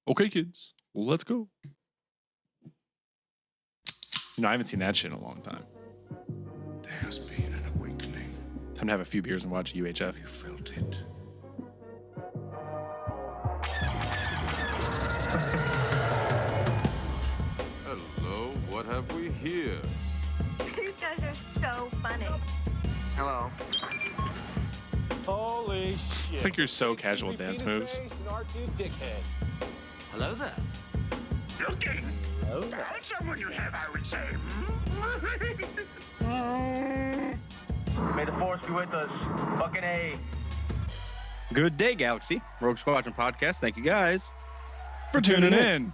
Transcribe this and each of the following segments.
Okay, kids, let's go. I haven't seen that shit in a long time. There has been an awakening. Time to have a few beers and watch UHF. Have you felt it? Hello, what have we here? You guys are so funny. Hello. Holy shit. I think you're so casual dance moves. Hello there. Looking. Hello there. Found someone you have, I would say. May the force be with us. Fucking A. Good day, Galaxy. Rogue Squadron Podcast. Thank you, guys. For tuning in.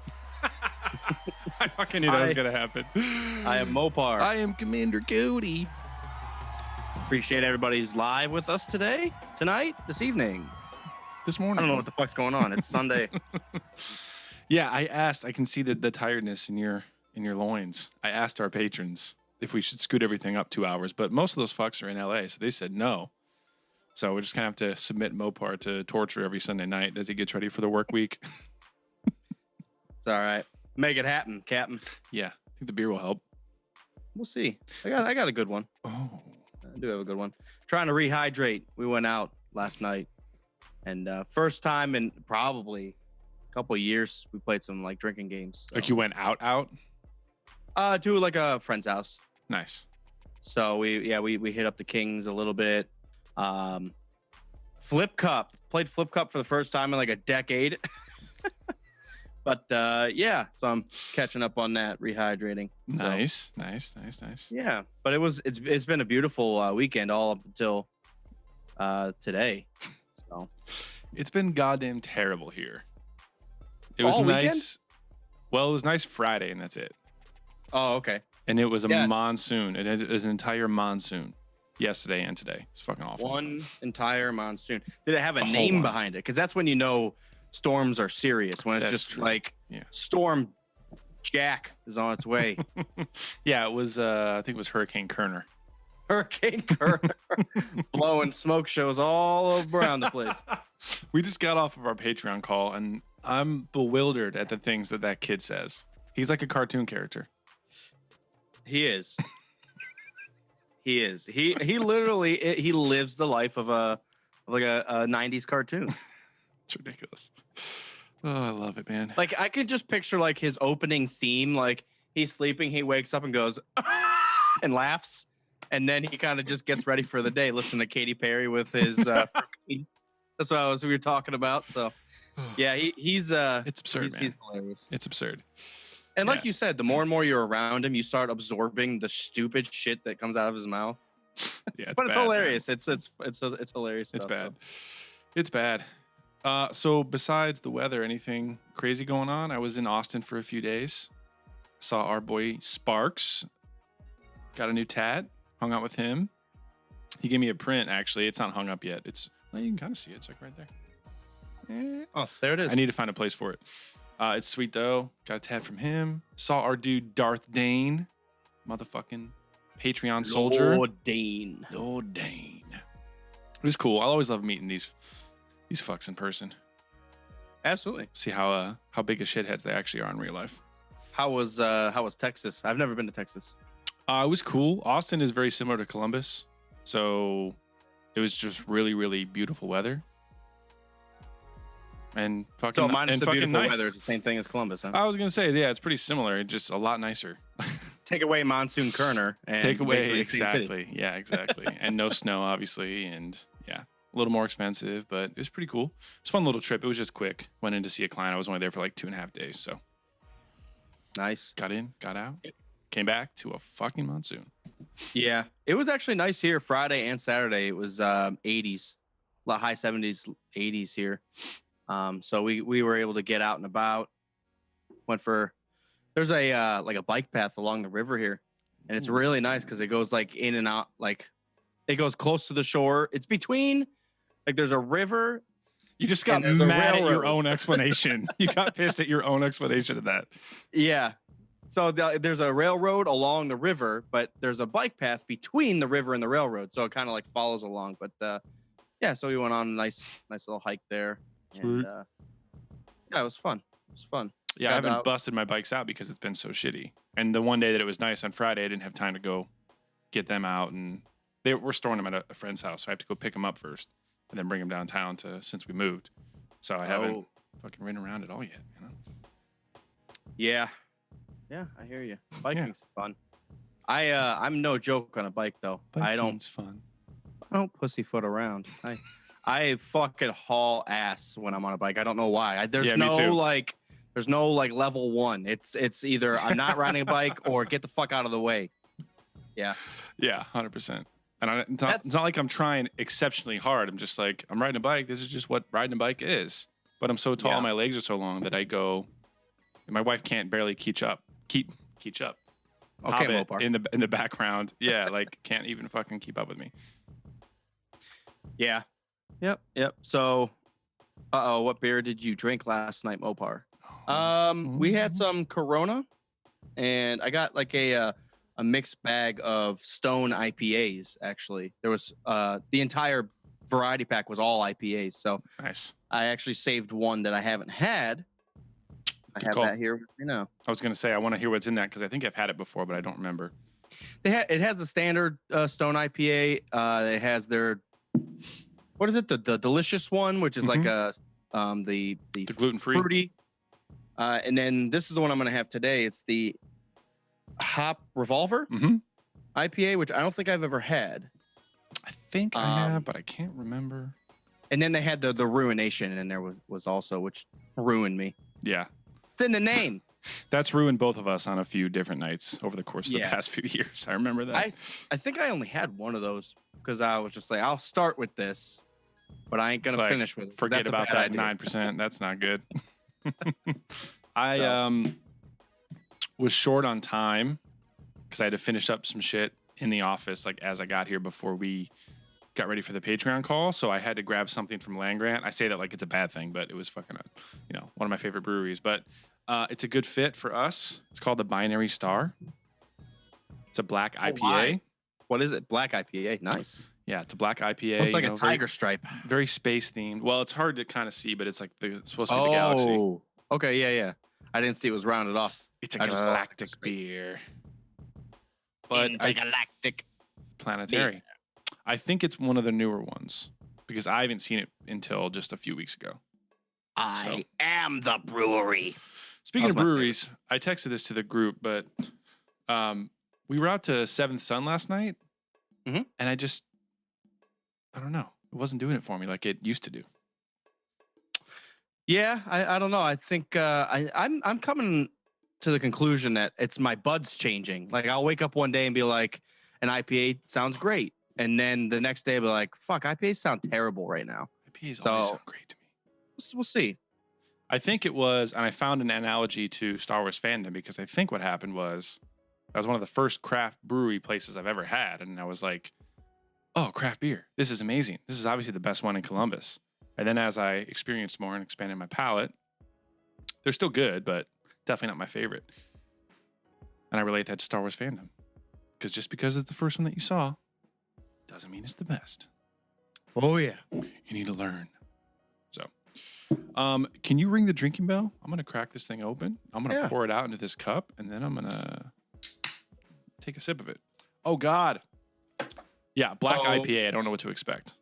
I fucking knew that was going to happen. I am Mopar. I am Commander Cody. Appreciate everybody's live with us today, tonight, this evening. This morning. I don't know what the fuck's going on. It's Sunday. Yeah, I asked. I can see the tiredness in your loins. I asked our patrons if we should scoot everything up 2 hours, but most of those fucks are in LA, so they said no. So we're just gonna have to submit Mopar to torture every Sunday night as he gets ready for the work week. It's all right. Make it happen, Captain. Yeah, I think the beer will help. We'll see. I got a good one. Oh, I do have a good one. Trying to rehydrate. We went out last night, and first time in probably a couple of years, we played some like drinking games. So. like you went out? To like a friend's house. Nice. So we hit up the Kings a little bit. Flip Cup. Played Flip Cup for the first time in like a decade. But yeah, so I'm catching up on that, rehydrating. So, Nice. yeah, but it's been a beautiful weekend all up until today. So It's been goddamn terrible here. It was All nice. weekend? Well, it was nice Friday, and that's it. oh, okay. And it was a Yeah. monsoon. It was an entire monsoon yesterday and today. It's fucking awful. One entire monsoon. Did it have a A whole name one. behind it? Because that's when you know storms are serious. When it's That's just true. like Yeah. Storm Jack is on its way. Yeah, it was. I think it was Hurricane Kerner. Hurricane Kerner blowing smoke shows all around the place. We just got off of our Patreon call, and I'm bewildered at the things that kid says. He's like a cartoon character. He is. He is. He literally he lives the life of a 90s cartoon. It's ridiculous. Oh, I love it, man. Like I could just picture like his opening theme, like he's sleeping, he wakes up and goes and laughs, and then he kind of just gets ready for the day. Listen to Katy Perry with his that's what we were talking about. So yeah, he's It's absurd, man. he's hilarious. It's absurd. And like Yeah. you said, the more and more you're around him, you start absorbing the stupid shit that comes out of his mouth. Yeah, But it's bad, man. hilarious. It's hilarious. It's stuff, bad. so. It's bad. So besides the weather, anything crazy going on? I was in Austin for a few days. Saw our boy Sparks. Got a new tat. Hung out with him. He gave me a print, actually. It's not hung up yet. Well, you can kind of see it. It's like right there. Oh, there it is. I need to find a place for it. It's sweet, though. Got a tat from him. Saw our dude Darth Dane. Motherfucking Patreon soldier. Lord Dane. Lord Dane. It was cool. I'll always love meeting these fucks in person. Absolutely. See how big of shitheads they actually are in real life. How was Texas? I've never been to Texas. It was cool. Austin is very similar to Columbus, so it was just really, really beautiful weather. And fucking So minus and the fucking beautiful nice. weather, it's the same thing as Columbus, huh? I was gonna say, yeah, it's pretty similar, just a lot nicer. Take away monsoon Kerner and Take away basically it's the same city. exactly, yeah, exactly, and no snow, obviously, and yeah, a little more expensive, but it was pretty cool. It's a fun little trip. It was just quick. Went in to see a client. I was only there for like 2.5 days, so Nice. got in, got out, came back to a fucking monsoon. Yeah, it was actually nice here. Friday and Saturday, it was 80s, high 70s, 80s here. So we were able to get out and about. There's a like a bike path along the river here, and it's really nice because it goes like in and out, like it goes close to the shore. It's between, like there's a river. You just got And there's a mad at your railroad. own explanation. You got pissed at your own explanation of that. Yeah. So there's a railroad along the river, but there's a bike path between the river and the railroad. So it kind of like follows along. But yeah, so we went on a nice little hike there. And Sweet. yeah, it was fun. It's fun. Yeah, I Got haven't out. busted my bikes out because it's been so shitty. And the one day that it was nice on Friday, I didn't have time to go get them out, and we're storing them at a friend's house. So I have to go pick them up first and then bring them downtown since we moved. So I haven't fucking ridden around it all yet. You know? Yeah. Yeah, I hear you. Biking's fun. I'm no joke on a bike though. Biking's fun. I don't pussyfoot around. I fucking haul ass when I'm on a bike. I don't know why. There's Yeah, me too. there's no level one. It's either I'm not riding a bike or get the fuck out of the way. Yeah. Yeah, 100%. And it's not like I'm trying exceptionally hard. I'm just like, I'm riding a bike. This is just what riding a bike is. But I'm so tall, Yeah. my legs are so long that I go. My wife can't barely keep up. Okay, Hobbit Mopar. in the background. Yeah, like can't even fucking keep up with me. Yeah. Yep. So, what beer did you drink last night, Mopar? We had some Corona, and I got like a mixed bag of Stone IPAs. Actually, there was the entire variety pack was all IPAs. So Nice. I actually saved one that I haven't had. I Good have call. that here. You know, I was gonna say I want to hear what's in that because I think I've had it before, but I don't remember. it has a standard Stone IPA. It has their what is it? The delicious one, which is like the gluten-free? fruity. And then this is the one I'm gonna have today. It's the Hop Revolver Mm-hmm. IPA, which I don't think I've ever had. I think I have, but I can't remember. And then they had the Ruination in there was also, which ruined me. Yeah, It's in the name. that's ruined both of us on a few different nights over the course of the Yeah. past few years. I remember that. I think I only had one of those because I was just like, I'll start with this, but I ain't gonna It's like, finish with it. 'cause Forget that's a about bad that idea. 9%. That's not good. I was short on time because I had to finish up some shit in the office like as I got here before we got ready for the Patreon call. So I had to grab something from Land Grant. I say that like it's a bad thing, but it was fucking one of my favorite breweries. But it's a good fit for us. It's called the Binary Star. It's a black IPA. why? What is it? Black IPA. Nice. Yeah, it's a black IPA. Looks like you a know, tiger stripe. very space themed. Well, it's hard to kind of see, but it's like it's supposed to be the galaxy. Oh, okay, yeah. I didn't see it was rounded off. It's a I just thought galactic it was great. beer. But Intergalactic. planetary. I think it's one of the newer ones because I haven't seen it until just a few weeks ago. I am the brewery. Speaking of That was my breweries, I texted this to the group, but we were out to Seventh Sun last night, Mhm. and I don't know, it wasn't doing it for me like it used to do. Yeah, I don't know. I think I'm coming to the conclusion that it's my buds changing. Like I'll wake up one day and be like, an IPA sounds great, and then the next day I'll be like, fuck, IPAs sound terrible right now. IPAs always So- sound great to me. We'll see. I think it was, and I found an analogy to Star Wars fandom because I think what happened was that was one of the first craft brewery places I've ever had. And I was like, oh, craft beer. This is amazing. This is obviously the best one in Columbus. And then as I experienced more and expanded my palate, they're still good, but definitely not my favorite. And I relate that to Star Wars fandom because just because it's the first one that you saw doesn't mean it's the best. Oh yeah. You need to learn. So, can you ring the drinking bell? I'm going to crack this thing open. I'm going to pour it out into this cup, and then I'm going to take a sip of it. Oh, God. Yeah, black IPA. I don't know what to expect.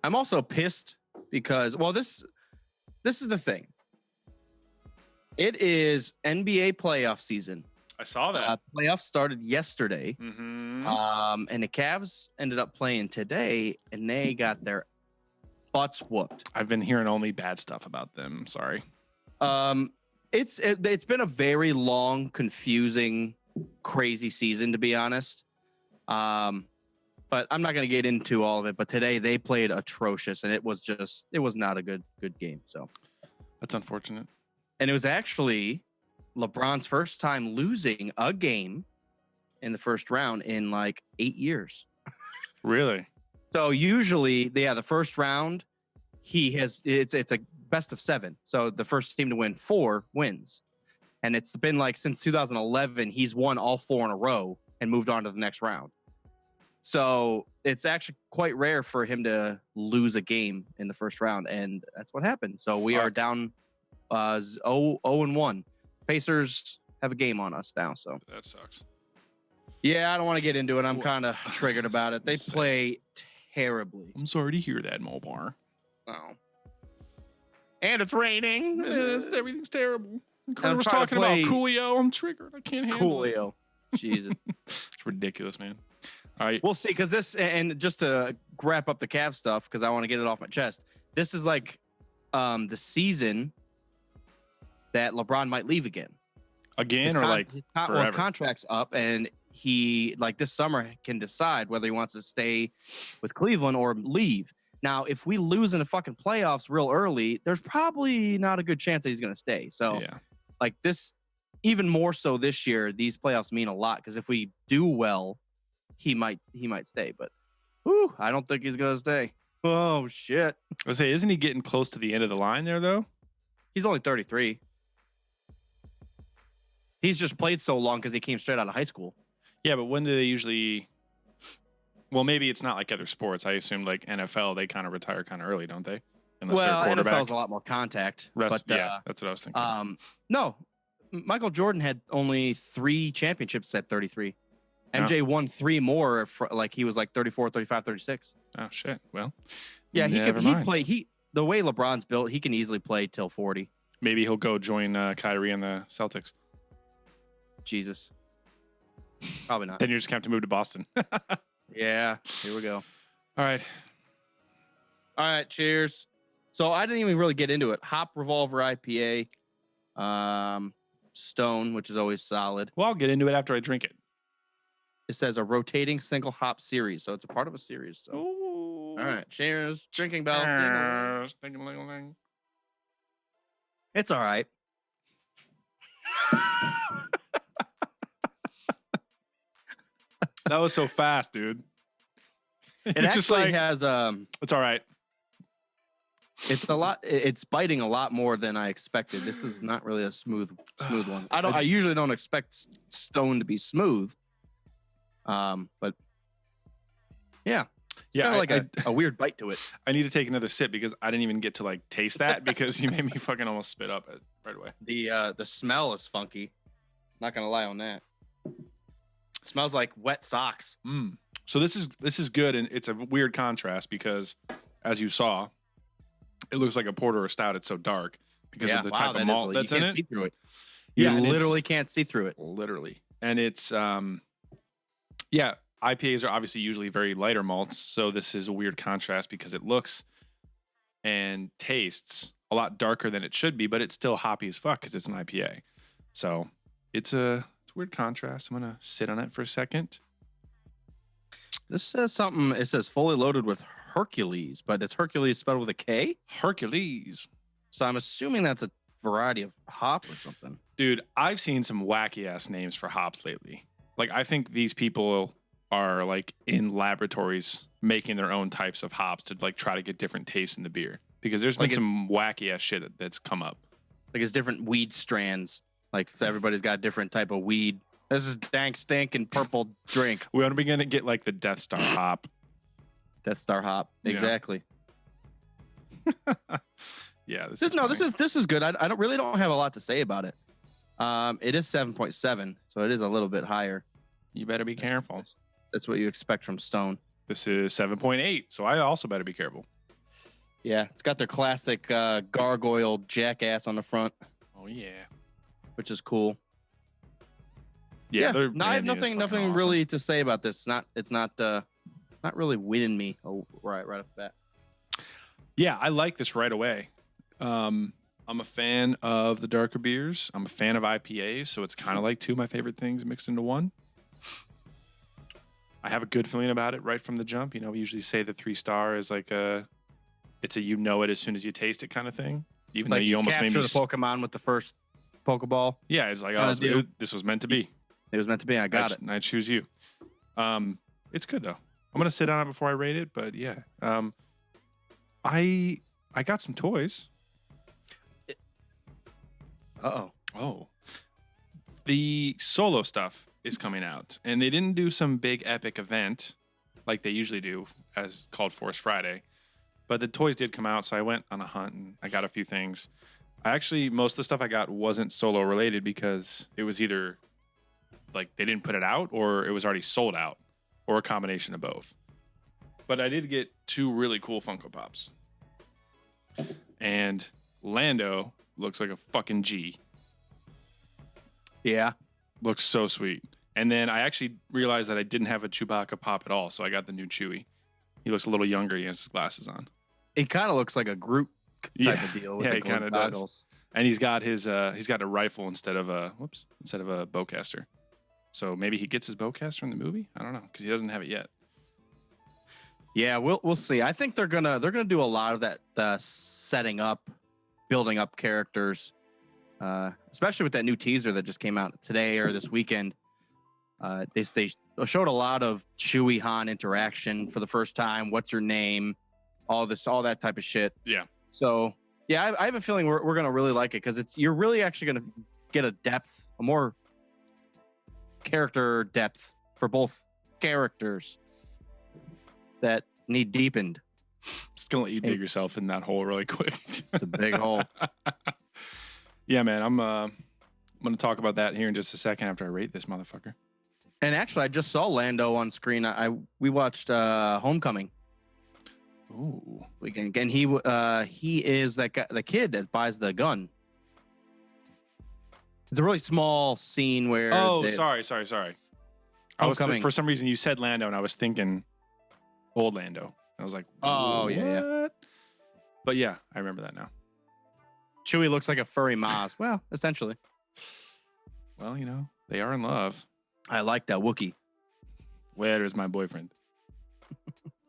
I'm also pissed because, well, this is the thing. It is NBA playoff season. I saw that. Playoffs started yesterday. Mm-hmm. And the Cavs ended up playing today, and they got their butts whooped. I've been hearing only bad stuff about them. Sorry. It's been a very long, confusing, crazy season, to be honest. But I'm not going to get into all of it. But today they played atrocious, and it was not a good game. So That's unfortunate. and it was actually LeBron's first time losing a game in the first round in like 8 years. Really? So usually, the first round, it's a best of 7. So the first team to win 4 wins. And it's been like since 2011, he's won all 4 in a row and moved on to the next round. So it's actually quite rare for him to lose a game in the first round. And that's what happened. So we are down 0-1. Pacers have a game on us now, so That sucks. yeah, I don't want to get into it. I'm Well, kind of I was triggered gonna about it. They say- play terribly. I'm sorry to hear that, Mulbar. Oh. And it's raining. Everything's terrible. Carter I'm was trying to talking about play- Coolio. I'm triggered. I can't handle it. Coolio. Jesus. It's ridiculous, man. All right. We'll see, because this, and just to wrap up the Cavs stuff, because I want to get it off my chest. This is like the season that LeBron might leave again. Again, or like his forever? contract's up, and he like this summer can decide whether he wants to stay with Cleveland or leave. Now, if we lose in the fucking playoffs real early, there's probably not a good chance that he's going to stay. So, Yeah. like this, even more so this year, these playoffs mean a lot, because if we do well, he might stay. But, whew, I don't think he's going to stay. Oh shit, I was say, isn't he getting close to the end of the line there though? he's only 33. He's just played so long because he came straight out of high school. Yeah, but when do they usually? Well, maybe it's not like other sports. I assume like NFL, they kind of retire kind of early, don't they? Unless they're Well, quarterback. NFL's a lot more contact. Rest, but yeah, that's what I was thinking. No, Michael Jordan had only 3 championships at 33. Yeah. MJ won 3 more, like he was like 34, 35, 36. Oh shit. Well, Yeah, never he mind. play. The way LeBron's built, he can easily play till 40. Maybe he'll go join Kyrie and the Celtics. Jesus. Probably not. Then you're just gonna have to move to Boston. Yeah, here we go. All right. All right, cheers. So I didn't even really get into it. Hop Revolver IPA, Stone, which is always solid. Well, I'll get into it after I drink it. It says a rotating single hop series, so it's a part of a series. So. All All right, cheers. Drinking bell. Ding-a-ling-a-ling. It's all right. That was so fast, dude. It You're actually just like, has it's all right. it's a lot. It's biting a lot more than I expected. This is not really a smooth one. I usually don't expect Stone to be smooth. But yeah, it's Yeah, kinda like I- a weird bite to it. I need to take another sip because I didn't even get to like taste that because you made me fucking almost spit up it right away. The smell is funky. Not gonna lie on that. Smells like wet socks. So this is good, and it's a weird contrast because, as you saw, it looks like a porter or stout. It's so dark because of the type of malt that's you in can't it. see through it. You Yeah, and literally it's- can't see through it. Literally, and it's yeah. IPAs are obviously usually very lighter malts, so this is a weird contrast because it looks and tastes a lot darker than it should be, but it's still hoppy as fuck because it's an IPA. So it's a weird contrast. I'm gonna sit on it for a second. This says something. It says fully loaded with Hercules, but it's Hercules spelled with a K. Hercules. So I'm assuming that's a variety of hop or something. Dude, I've seen some wacky ass names for hops lately. Like, I think these people are like in laboratories making their own types of hops to like try to get different tastes in the beer because there's been Like some wacky ass shit that's come up. Like it's different weed strands. Like everybody's got a different type of weed. This is dank stink and purple drink. We want to begin to get like the Death Star hop. Death Star hop. Yeah. Exactly. Yeah, this is good. I don't have a lot to say about it. It is 7.7, so it is a little bit higher. You better be careful. That's what you expect from Stone. This is 7.8, so I also better be careful. Yeah, it's got their classic gargoyle jackass on the front, Oh yeah. which is cool. Yeah, their no, I have branding is nothing fucking awesome. really to say about this. It's not really winning me right off the bat. Yeah, I like this right away. I'm a fan of the darker beers. I'm a fan of IPAs, so it's kind of like two of my favorite things mixed into one. I have a good feeling about it right from the jump. You know, we usually say the 3-star is like it's a you know it as soon as you taste it kind of thing. Even It's though like you almost made capture me. the Pokemon with the first Pokeball. Yeah, it's like Kinda do. this was meant to be. It was meant to be. I got it. I choose you. It's good though. I'm gonna sit on it before I rate it, but yeah. I got some toys. Oh, the solo stuff is coming out, and they didn't do some big epic event like they usually do, as called Force Friday. But the toys did come out, so I went on a hunt and I got a few things. Most of the stuff I got wasn't Solo related because it was either like they didn't put it out or it was already sold out or a combination of both. But I did get 2 really cool Funko Pops. And Lando looks like a fucking G. Yeah. Looks so sweet. And then I actually realized that I didn't have a Chewbacca pop at all, so I got the new Chewie. He looks a little younger. He has his glasses on. It kind of looks like a Groot type of deal with the he kind of goggles. does. And he's got a rifle instead of a bowcaster. So maybe he gets his bowcaster in the movie. I don't know because he doesn't have it yet. Yeah, we'll see. I think they're gonna do a lot of that setting up, building up characters, especially with that new teaser that just came out today or this weekend. They showed a lot of Chewie Han interaction for the first time. What's your name? All that type of shit. Yeah. So yeah, I have a feeling we're gonna really like it because you're really actually gonna get a more character depth for both characters that need deepened. Just gonna let you dig yourself in that hole really quick. It's a big hole. Yeah, man. I'm gonna talk about that here in just a second after I rate this motherfucker. And actually, I just saw Lando on screen. We watched Homecoming. Ooh. And he is that guy, the kid that buys the gun. It's a really small scene where. Oh, sorry. I was Homecoming. for some reason you said Lando, and I was thinking old Lando. I was like, oh yeah. But yeah, I remember that now. Chewie looks like a furry Maz. Well, essentially. Well, they are in love. I like that Wookiee. Where is my boyfriend?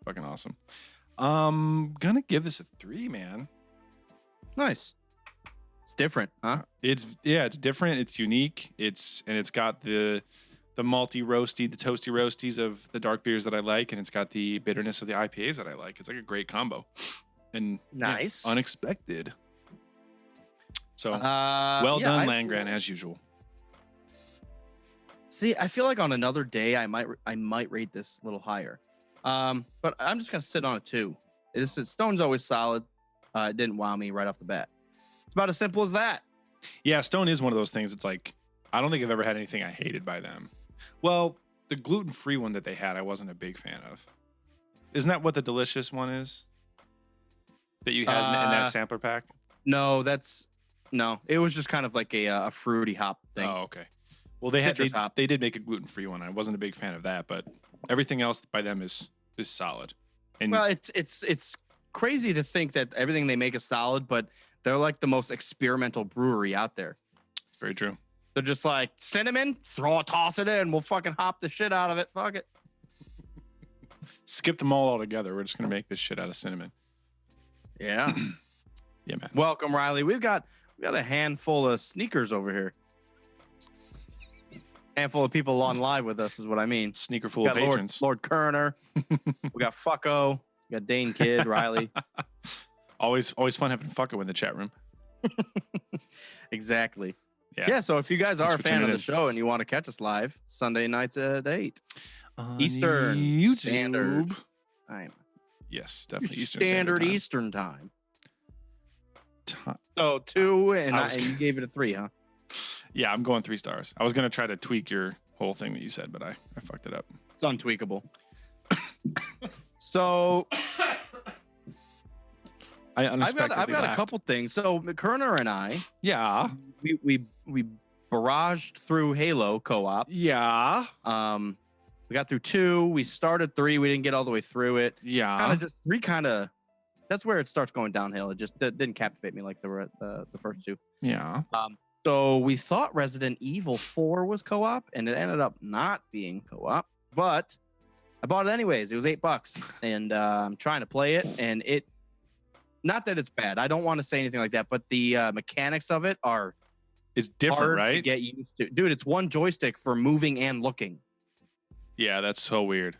Fucking awesome. Gonna give this a 3, man. Nice. It's different, huh? It's different. It's unique. It's got the malty roasty, the toasty roasties of the dark beers that I like, and it's got the bitterness of the IPAs that I like. It's like a great combo. And nice. Unexpected. So well done, Landgren, as usual. See, I feel like on another day I might rate this a little higher. But I'm just gonna sit on a 2. Stone's always solid. It didn't wow me right off the bat. It's about as simple as that. Yeah, Stone is one of those things. It's like I don't think I've ever had anything I hated by them. Well, the gluten-free one that they had, I wasn't a big fan of. Isn't that what the delicious one is? That you had in that sampler pack? No, it was just kind of like a fruity hop thing. Oh, okay. Well, they did make a gluten-free one. I wasn't a big fan of that, but everything else by them is solid. And well, it's crazy to think that everything they make is solid, but they're like the most experimental brewery out there. It's very true. They're just like cinnamon, toss it in, we'll fucking hop the shit out of it. Fuck it. Skip them all altogether. We're just gonna make this shit out of cinnamon. Yeah. Yeah, man. Welcome, Riley. We got a handful of sneakers over here. Handful of people on live with us is what I mean. Sneaker full of patrons. Lord Kerner. We got Fucko. We got Dane Kidd, Riley. Always fun having Fucko in the chat room. Exactly. Yeah. So if you guys are a Thanks for fan of tuning the in. show and you want to catch us live, Sunday nights at 8 On Eastern YouTube. Standard Time. Yes, definitely Eastern Standard Time. Eastern Time. So 2 and you gave it a 3, huh? Yeah, I'm going 3 stars. I was gonna try to tweak your whole thing that you said, but I fucked it up. It's untweakable. So I've got a couple things. So Kerner and I, Yeah. we barraged through Halo co-op. Yeah. We got through 2. We started 3. We didn't get all the way through it. Yeah. Kind of just 3. That's where it starts going downhill. It just didn't captivate me like the first 2. Yeah. So we thought Resident Evil 4 was co-op, and it ended up not being co-op. But I bought it anyways. It was $8, and I'm trying to play it, and it. Not that it's bad. I don't want to say anything like that, but the mechanics of it are. It's different, hard right? to get used to. Dude, it's one joystick for moving and looking. Yeah, that's so weird.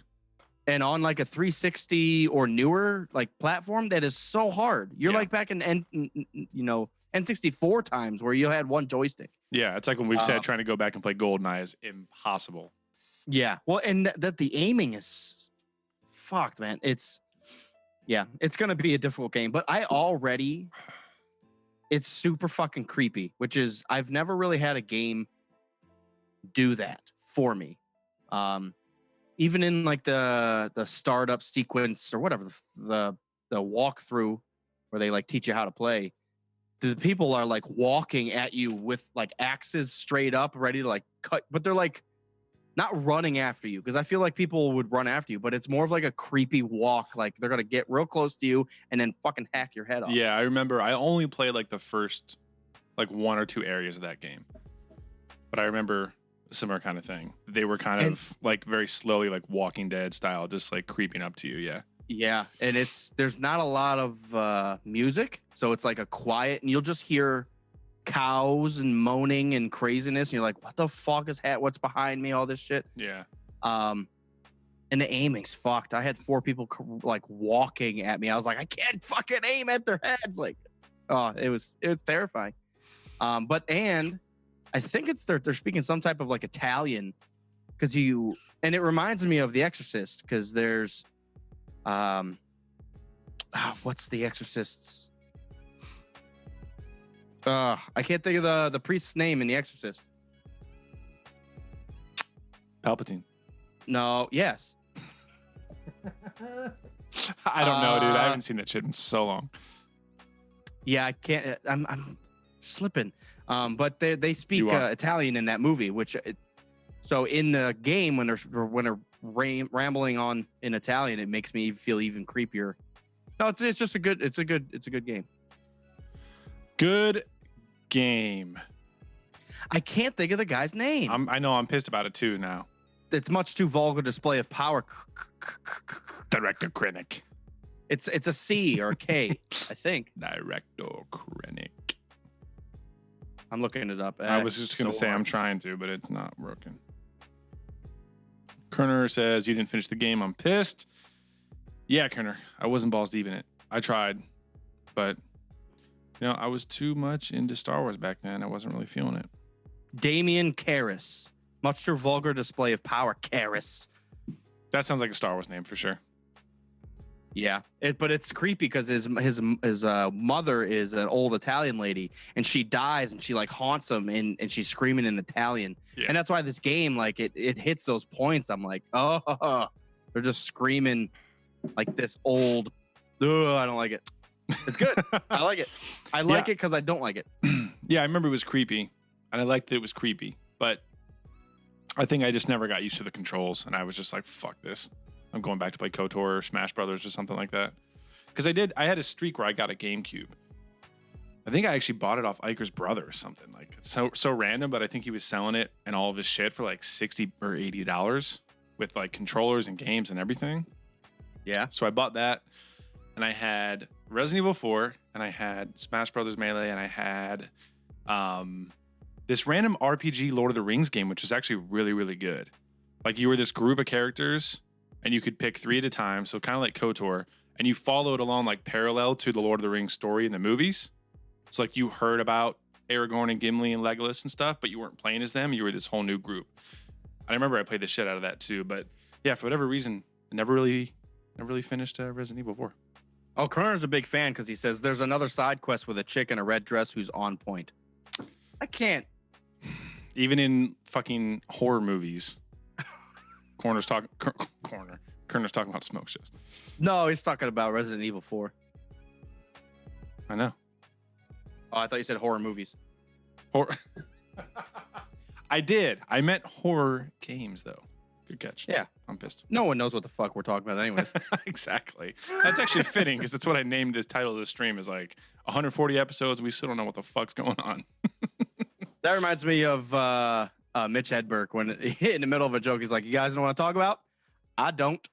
And on like a 360 or newer like platform, that is so hard. You're Yeah. like back in N64 times where you had one joystick. Yeah, it's like when we've said trying to go back and play GoldenEye is impossible. Yeah. Well, and that the aiming is fucked, man. It's going to be a difficult game, but I already it's super fucking creepy, which is I've never really had a game do that for me. Even in like the startup sequence or whatever, the walkthrough where they like teach you how to play, the people are like walking at you with like axes straight up, ready to like cut, but they're like not running after you, because I feel like people would run after you, but it's more of like a creepy walk. Like they're gonna get real close to you and then fucking hack your head off. Yeah, I remember I only played like the first like 1 or 2 areas of that game. But I remember a similar kind of thing. They were kind of like very slowly, like Walking Dead style, just like creeping up to you. Yeah. Yeah, and there's not a lot of music, so it's like a quiet, and you'll just hear cows and moaning and craziness, and you're like, what the fuck is what's behind me, all this shit. Yeah. And the aiming's fucked. I had 4 people like walking at me. I was like, I can't fucking aim at their heads. Like, oh, it was terrifying. But I think they're speaking some type of like Italian, because and it reminds me of The Exorcist, because there's what's The Exorcist's? I can't think of the priest's name in The Exorcist. Palpatine. No, yes. I don't know, dude. I haven't seen that shit in so long. Yeah, I can't. I'm slipping. But they speak Italian in that movie, which so in the game when they're rambling on in Italian, it makes me feel even creepier. No, it's just a good game. Good game. I can't think of the guy's name. I know I'm pissed about it too now. It's much too vulgar display of power. Director Krennic. It's a C or a K, I think. Director Krennic. I'm looking it up. I was just going to say I'm trying to, but it's not working. Kerner says, you didn't finish the game. I'm pissed. Yeah, Kerner. I wasn't balls deep in it. I tried, but I was too much into Star Wars back then. I wasn't really feeling it. Damian Karras. Much too vulgar display of power, Karras. That sounds like a Star Wars name for sure. Yeah, but it's creepy because his mother is an old Italian lady, and she dies, and she like haunts him, and she's screaming in Italian, and that's why this game like it hits those points. I'm like, oh, they're just screaming like this old. Ugh, I don't like it. It's good. I like it. I like it because I don't like it. Yeah, I remember it was creepy, and I liked that it was creepy, but I think I just never got used to the controls, and I was just like, fuck this. I'm going back to play KOTOR or Smash Brothers or something like that. Because I had a streak where I got a GameCube. I think I actually bought it off Iker's brother or something. Like, it's so random, but I think he was selling it and all of his shit for like $60 or $80 with like controllers and games and everything. Yeah. So I bought that, and I had Resident Evil 4, and I had Smash Brothers Melee, and I had this random RPG Lord of the Rings game, which was actually really, really good. Like, you were this group of characters, and you could pick 3 at a time, so kind of like KOTOR, and you followed along like parallel to the Lord of the Rings story in the movies. So like you heard about Aragorn and Gimli and Legolas and stuff, but you weren't playing as them. You were this whole new group. I remember I played the shit out of that too, but yeah, for whatever reason, I never really finished Resident Evil 4. Oh, Kerner's a big fan because he says there's another side quest with a chick in a red dress who's on point. I can't. Even in fucking horror movies. Kerner's talking about smoke shows. No, he's talking about Resident Evil 4. I know. Oh, I thought you said horror movies. I did. I meant horror games, though. Good catch. Yeah. I'm pissed. No one knows what the fuck we're talking about anyways. Exactly. That's actually fitting because that's what I named this title of the stream is like 140 episodes. We still don't know what the fuck's going on. That reminds me of Mitch Hedberg when in the middle of a joke, he's like, you guys know what I'm talking about? I don't.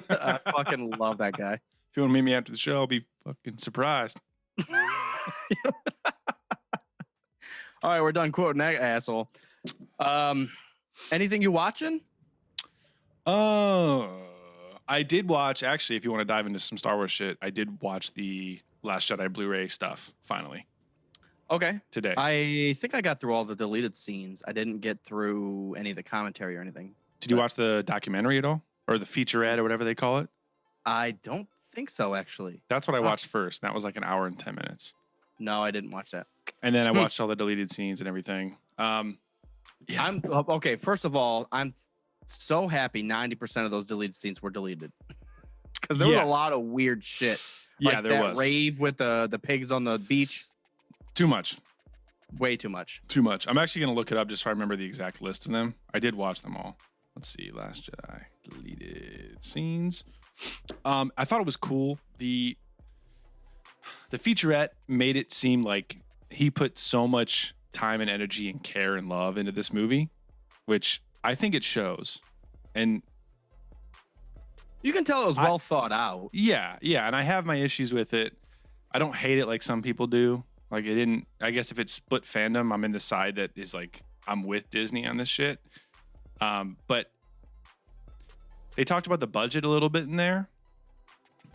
I fucking love that guy. If you want to meet me after the show, I'll be fucking surprised. All right, we're done quoting that asshole. Anything you watching? I did watch, actually, if you want to dive into some Star Wars shit, I did watch the Last Jedi Blu-ray stuff, finally. Okay. Today. I think I got through all the deleted scenes. I didn't get through any of the commentary or anything. Did you watch the documentary at all? Or the featurette or whatever they call it? I don't think so, actually. That's what I watched first. That was like an hour and 10 minutes. No, I didn't watch that. And then I watched all the deleted scenes and everything. Yeah. I'm okay. First of all, I'm so happy 90% of those deleted scenes were deleted because there was a lot of weird shit. Yeah, like there that was. Rave with the pigs on the beach. Too much. Way too much. Too much. I'm actually going to look it up just so I remember the exact list of them. I did watch them all. Let's see. Last Jedi deleted scenes. I thought it was cool. The featurette made it seem like he put so much time and energy and care and love into this movie, which I think it shows. And you can tell it was well thought out. Yeah. And I have my issues with it. I don't hate it like some people do. Like I guess if it's split fandom, I'm in the side that is like, I'm with Disney on this shit. But they talked about the budget a little bit in there.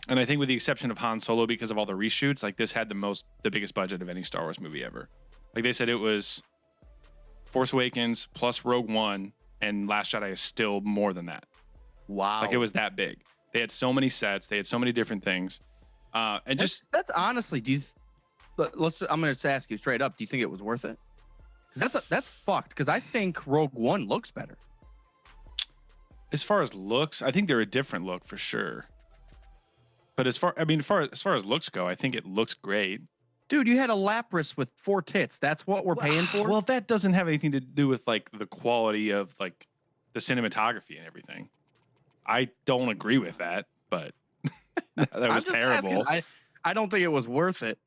And I think with the exception of Han Solo, because of all the reshoots, like this had the biggest budget of any Star Wars movie ever. Like they said it was Force Awakens plus Rogue One, and Last Jedi is still more than that. Wow. Like it was that big. They had so many sets. They had so many different things. And that's honestly, I'm going to ask you straight up. Do you think it was worth it? Because that's fucked. Because I think Rogue One looks better. As far as looks, I think they're a different look for sure. But as far as looks go, I think it looks great. Dude, you had a Lapras with 4 tits. That's what we're paying for? Well, that doesn't have anything to do with like the quality of like the cinematography and everything. I don't agree with that, but that was terrible. I don't think it was worth it.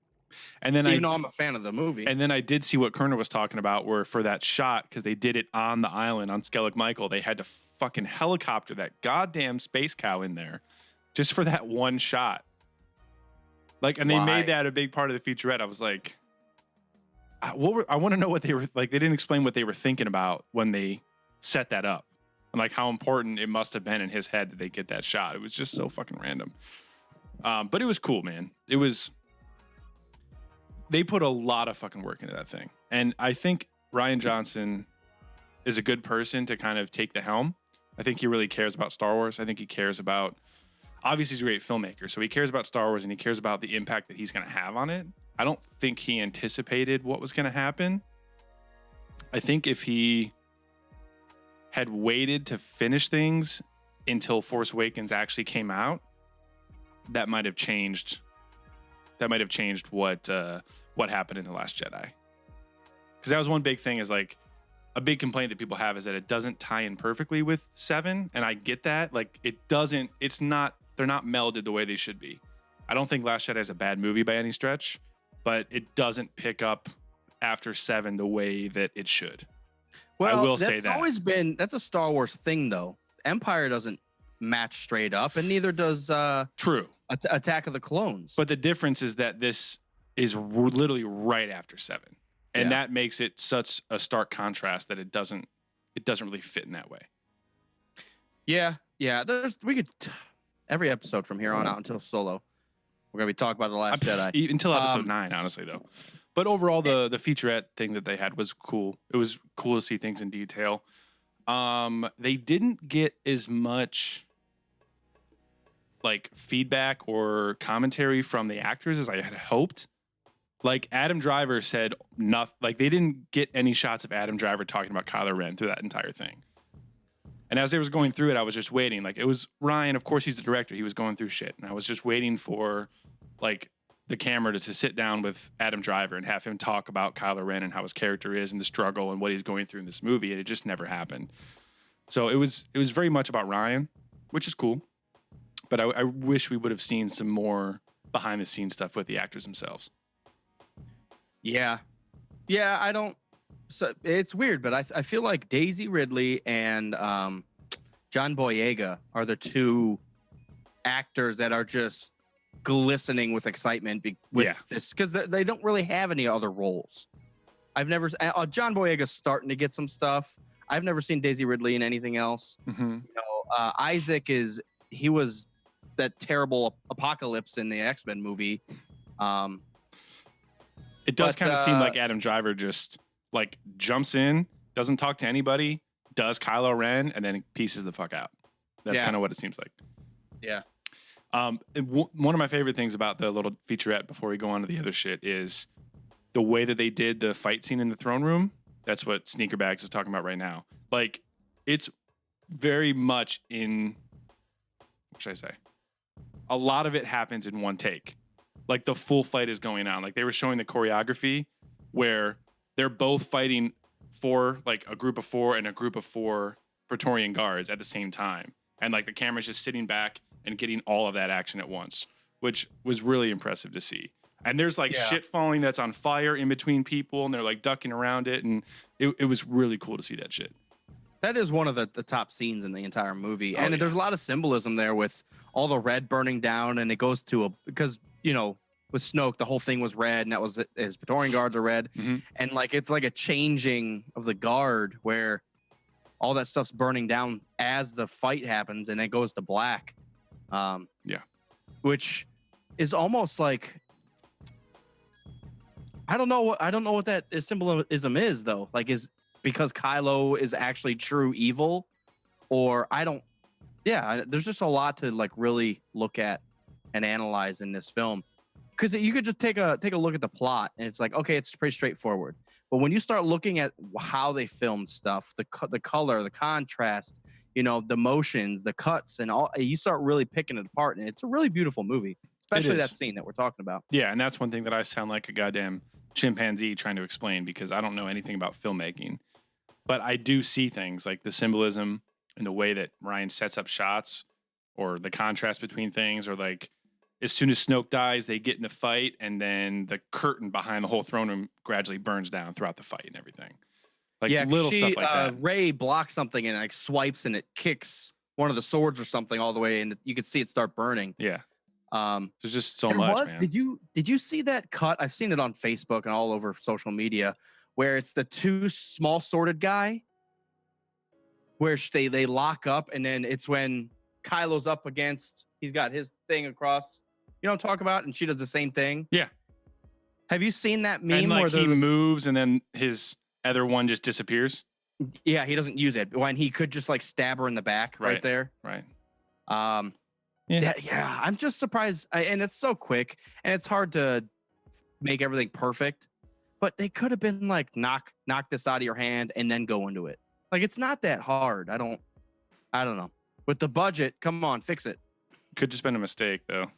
And then even though I'm a fan of the movie. And then I did see what Kerner was talking about, where for that shot, because they did it on the island on Skellig Michael, they had to fucking helicopter that goddamn space cow in there just for that one shot. Like, and they made that a big part of the featurette. I was like, I want to know what they were like. They didn't explain what they were thinking about when they set that up, and like how important it must have been in his head that they get that shot. It was just so fucking random. But it was cool, man. They put a lot of fucking work into that thing. And I think Rian Johnson is a good person to kind of take the helm. I think he really cares about Star Wars. I think he cares about, obviously he's a great filmmaker, so he cares about Star Wars and he cares about the impact that he's going to have on it. I don't think he anticipated what was going to happen. I think if he had waited to finish things until Force Awakens actually came out, that might have changed what happened in The Last Jedi. Because that was one big thing, is like a big complaint that people have is that it doesn't tie in perfectly with 7. And I get that. Like they're not melded the way they should be. I don't think Last Jedi is a bad movie by any stretch, but it doesn't pick up after 7 the way that it should. Well, I will say that's that. always been, that's a Star Wars thing though. Empire doesn't match straight up, and neither does True. Attack of the Clones. But the difference is that this is literally right after 7. And that makes it such a stark contrast that it doesn't really fit in that way. Yeah. We could every episode from here on out until Solo, we're gonna be talking about The Last Jedi Until episode 9, honestly, though. But overall, the featurette thing that they had was cool. It was cool to see things in detail. They didn't get as much like feedback or commentary from the actors as I had hoped. Like Adam Driver said nothing. Like they didn't get any shots of Adam Driver talking about Kylo Ren through that entire thing. And as they was going through it, I was just waiting. Like it was Ryan, of course he's the director. He was going through shit. And I was just waiting for like the camera to sit down with Adam Driver and have him talk about Kylo Ren and how his character is and the struggle and what he's going through in this movie. And it just never happened. So it was very much about Ryan, which is cool. But I wish we would have seen some more behind the scenes stuff with the actors themselves. Yeah, I don't. So it's weird, but I feel like Daisy Ridley and John Boyega are the two actors that are just glistening with excitement with this, because they don't really have any other roles. I've never. John Boyega's starting to get some stuff. I've never seen Daisy Ridley in anything else. Mm-hmm. You know, Isaac he was that terrible Apocalypse in the X-Men movie. It does kind of seem like Adam Driver just like jumps in, doesn't talk to anybody, does Kylo Ren, and then pieces the fuck out. That's kind of what it seems like. Yeah. One of my favorite things about the little featurette before we go on to the other shit is the way that they did the fight scene in the throne room, that's what Sneaker Bags is talking about right now. Like, it's very much in, what should I say? A lot of it happens in one take. Like, the full fight is going on. Like, they were showing the choreography where they're both fighting for, like, a group of 4 and a group of 4 Praetorian guards at the same time. And, like, the camera's just sitting back and getting all of that action at once, which was really impressive to see. And there's, like, shit falling that's on fire in between people, and they're, like, ducking around it. And it was really cool to see that shit. That is one of the top scenes in the entire movie. And there's a lot of symbolism there with all the red burning down. And it goes to because, you know, with Snoke, the whole thing was red, and that was his Praetorian guards are red. Mm-hmm. And, like, it's like a changing of the guard where all that stuff's burning down as the fight happens, and it goes to black. Which is almost like, I don't know what that symbolism is, though. Like, is because Kylo is actually true evil, or there's just a lot to, like, really look at and analyze in this film. Because you could just take a look at the plot, and it's like, okay, it's pretty straightforward. But when you start looking at how they filmed stuff, the color, the contrast, you know, the motions, the cuts, and all, you start really picking it apart, and it's a really beautiful movie, especially that scene that we're talking about. Yeah, and that's one thing that I sound like a goddamn chimpanzee trying to explain, because I don't know anything about filmmaking. But I do see things like the symbolism and the way that Ryan sets up shots, or the contrast between things, or, like, as soon as Snoke dies, they get in the fight, and then the curtain behind the whole throne room gradually burns down throughout the fight and everything. Like, little stuff like that. Rey blocks something and, like, swipes, and it kicks one of the swords or something all the way, and you can see it start burning. Yeah. There's just so much, man. Did you see that cut? I've seen it on Facebook and all over social media, where it's the 2 small sworded guy, where they lock up, and then it's when Kylo's up against, he's got his thing across. You know what I'm talking about? And she does the same thing. Yeah. Have you seen that meme? And, like, he moves, and then his other one just disappears. Yeah, he doesn't use it when he could just, like, stab her in the back right there. Right. I'm just surprised, and it's so quick, and it's hard to make everything perfect. But they could have been like, knock this out of your hand and then go into it. Like, it's not that hard. I don't know. With the budget, come on, fix it. Could just been a mistake, though.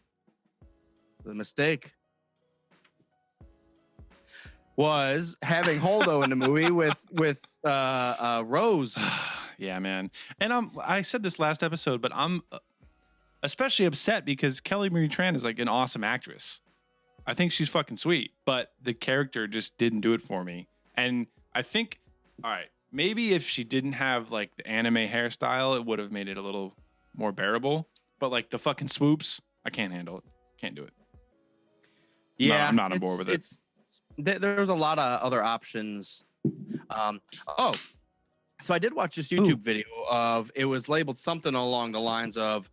The mistake was having Holdo in the movie with Rose. Yeah, man. And I said this last episode, but I'm especially upset because Kelly Marie Tran is, like, an awesome actress. I think she's fucking sweet, but the character just didn't do it for me. And I think, all right, maybe if she didn't have, like, the anime hairstyle, it would have made it a little more bearable. But, like, the fucking swoops, I can't handle it. Can't do it. Yeah, no, I'm not on board with it. There's a lot of other options. So I did watch this YouTube video of, it was labeled something along the lines of,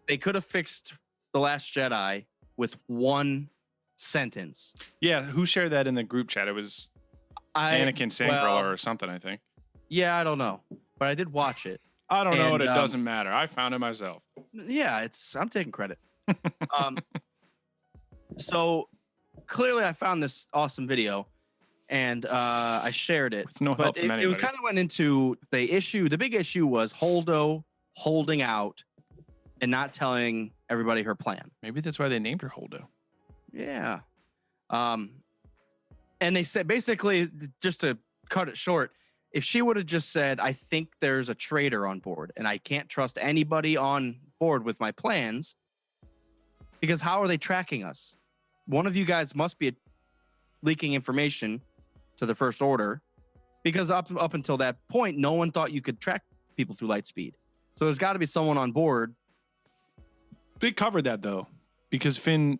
they could have fixed The Last Jedi with one sentence. Yeah, who shared that in the group chat? It was Anakin Sandgirl or something, I think. Yeah, I don't know, but I did watch it. I don't know, and it doesn't matter. I found it myself. Yeah, I'm taking credit. So clearly I found this awesome video, and I shared it. With no help from anybody. It was kind of went into the big issue was Holdo holding out and not telling everybody her plan. Maybe that's why they named her Holdo. Yeah. And they said, basically, just to cut it short, if she would have just said, I think there's a traitor on board and I can't trust anybody on board with my plans, because how are they tracking us? One of you guys must be leaking information to the First Order, because up until that point, no one thought you could track people through light speed. So there's got to be someone on board. They covered that, though, because Finn,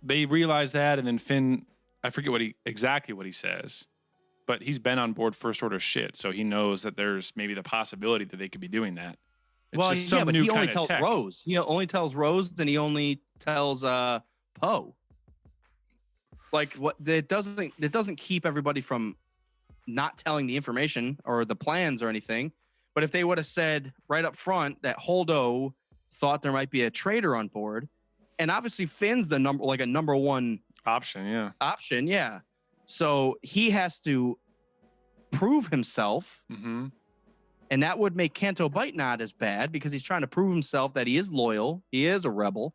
they realized that, and then Finn, I forget exactly what he says, but he's been on board First Order shit, so he knows that there's maybe the possibility that they could be doing that. It's just some but new he only tells tech. Rose. He only tells Rose, then he only tells Poe. Like, what? It doesn't keep everybody from not telling the information or the plans or anything. But if they would have said right up front that Holdo thought there might be a traitor on board, and obviously Finn's a number one Option, yeah. option. Yeah. So he has to prove himself, Mm-hmm. and that would make Canto Bight not as bad because he's trying to prove himself that he is loyal. He is a rebel.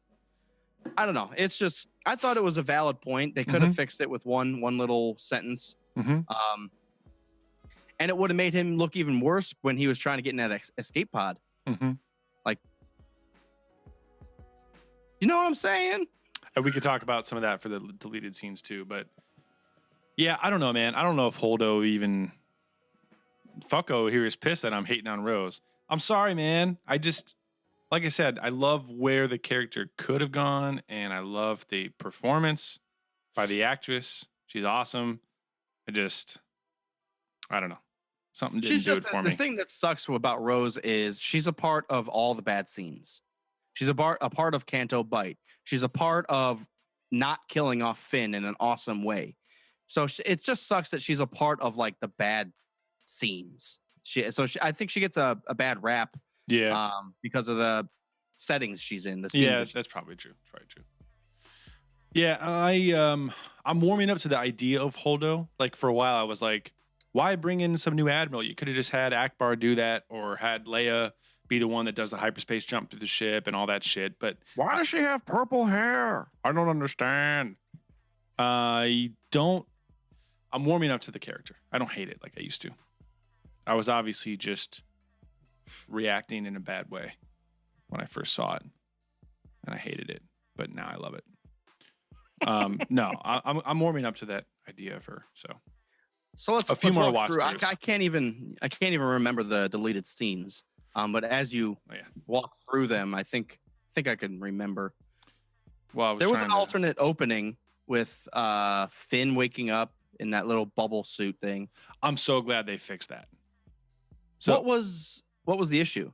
I don't know. It's just, I thought it was a valid point. They could have fixed it with one little sentence. Mm-hmm. And it would have made him look even worse when he was trying to get in that escape pod. Mm-hmm. Like, you know what I'm saying? And we could talk about some of that for the deleted scenes too, but yeah, I don't know, man. I don't know if Holdo even Fucko here is pissed that I'm hating on Rose. I'm sorry, man. I just, like I said, I love where the character could have gone, and I love the performance by the actress. She's awesome. I don't know. Something didn't do it for me. The thing that sucks about Rose is she's a part of all the bad scenes. She's a part of Canto Bight. She's a part of not killing off Finn in an awesome way. So it just sucks that she's a part of like the bad scenes. I think she gets a bad rap. Yeah. Because of the settings she's in. The scenes that's probably true. Yeah, I'm warming up to the idea of Holdo. Like for a while, I was like, why bring in some new admiral? You could have just had Akbar do that, or had Leia be the one that does the hyperspace jump through the ship and all that shit. But why does she have purple hair? I don't understand. I'm warming up to the character. I don't hate it like I used to. I was obviously just reacting in a bad way when I first saw it, and I hated it. But now I love it. No, I'm warming up to that idea of her. So let's more walk through. watch-throughs. I can't even remember the deleted scenes. But as you walk through them, I think I can remember. Well, there was an alternate opening with Finn waking up in that little bubble suit thing. I'm so glad they fixed that. So what was the issue?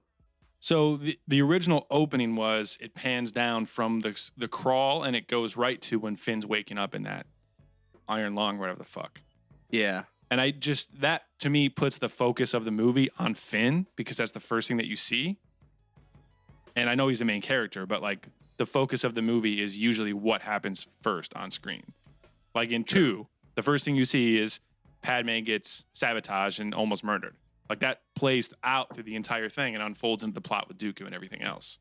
So the original opening was it pans down from the crawl and it goes right to when Finn's waking up in that iron lung, whatever the fuck. Yeah. And that to me puts the focus of the movie on Finn, because that's the first thing that you see. And I know he's the main character, but like the focus of the movie is usually what happens first on screen. Like in 2, the first thing you see is Padme gets sabotaged and almost murdered. Like that plays out through the entire thing and unfolds into the plot with Dooku and everything else.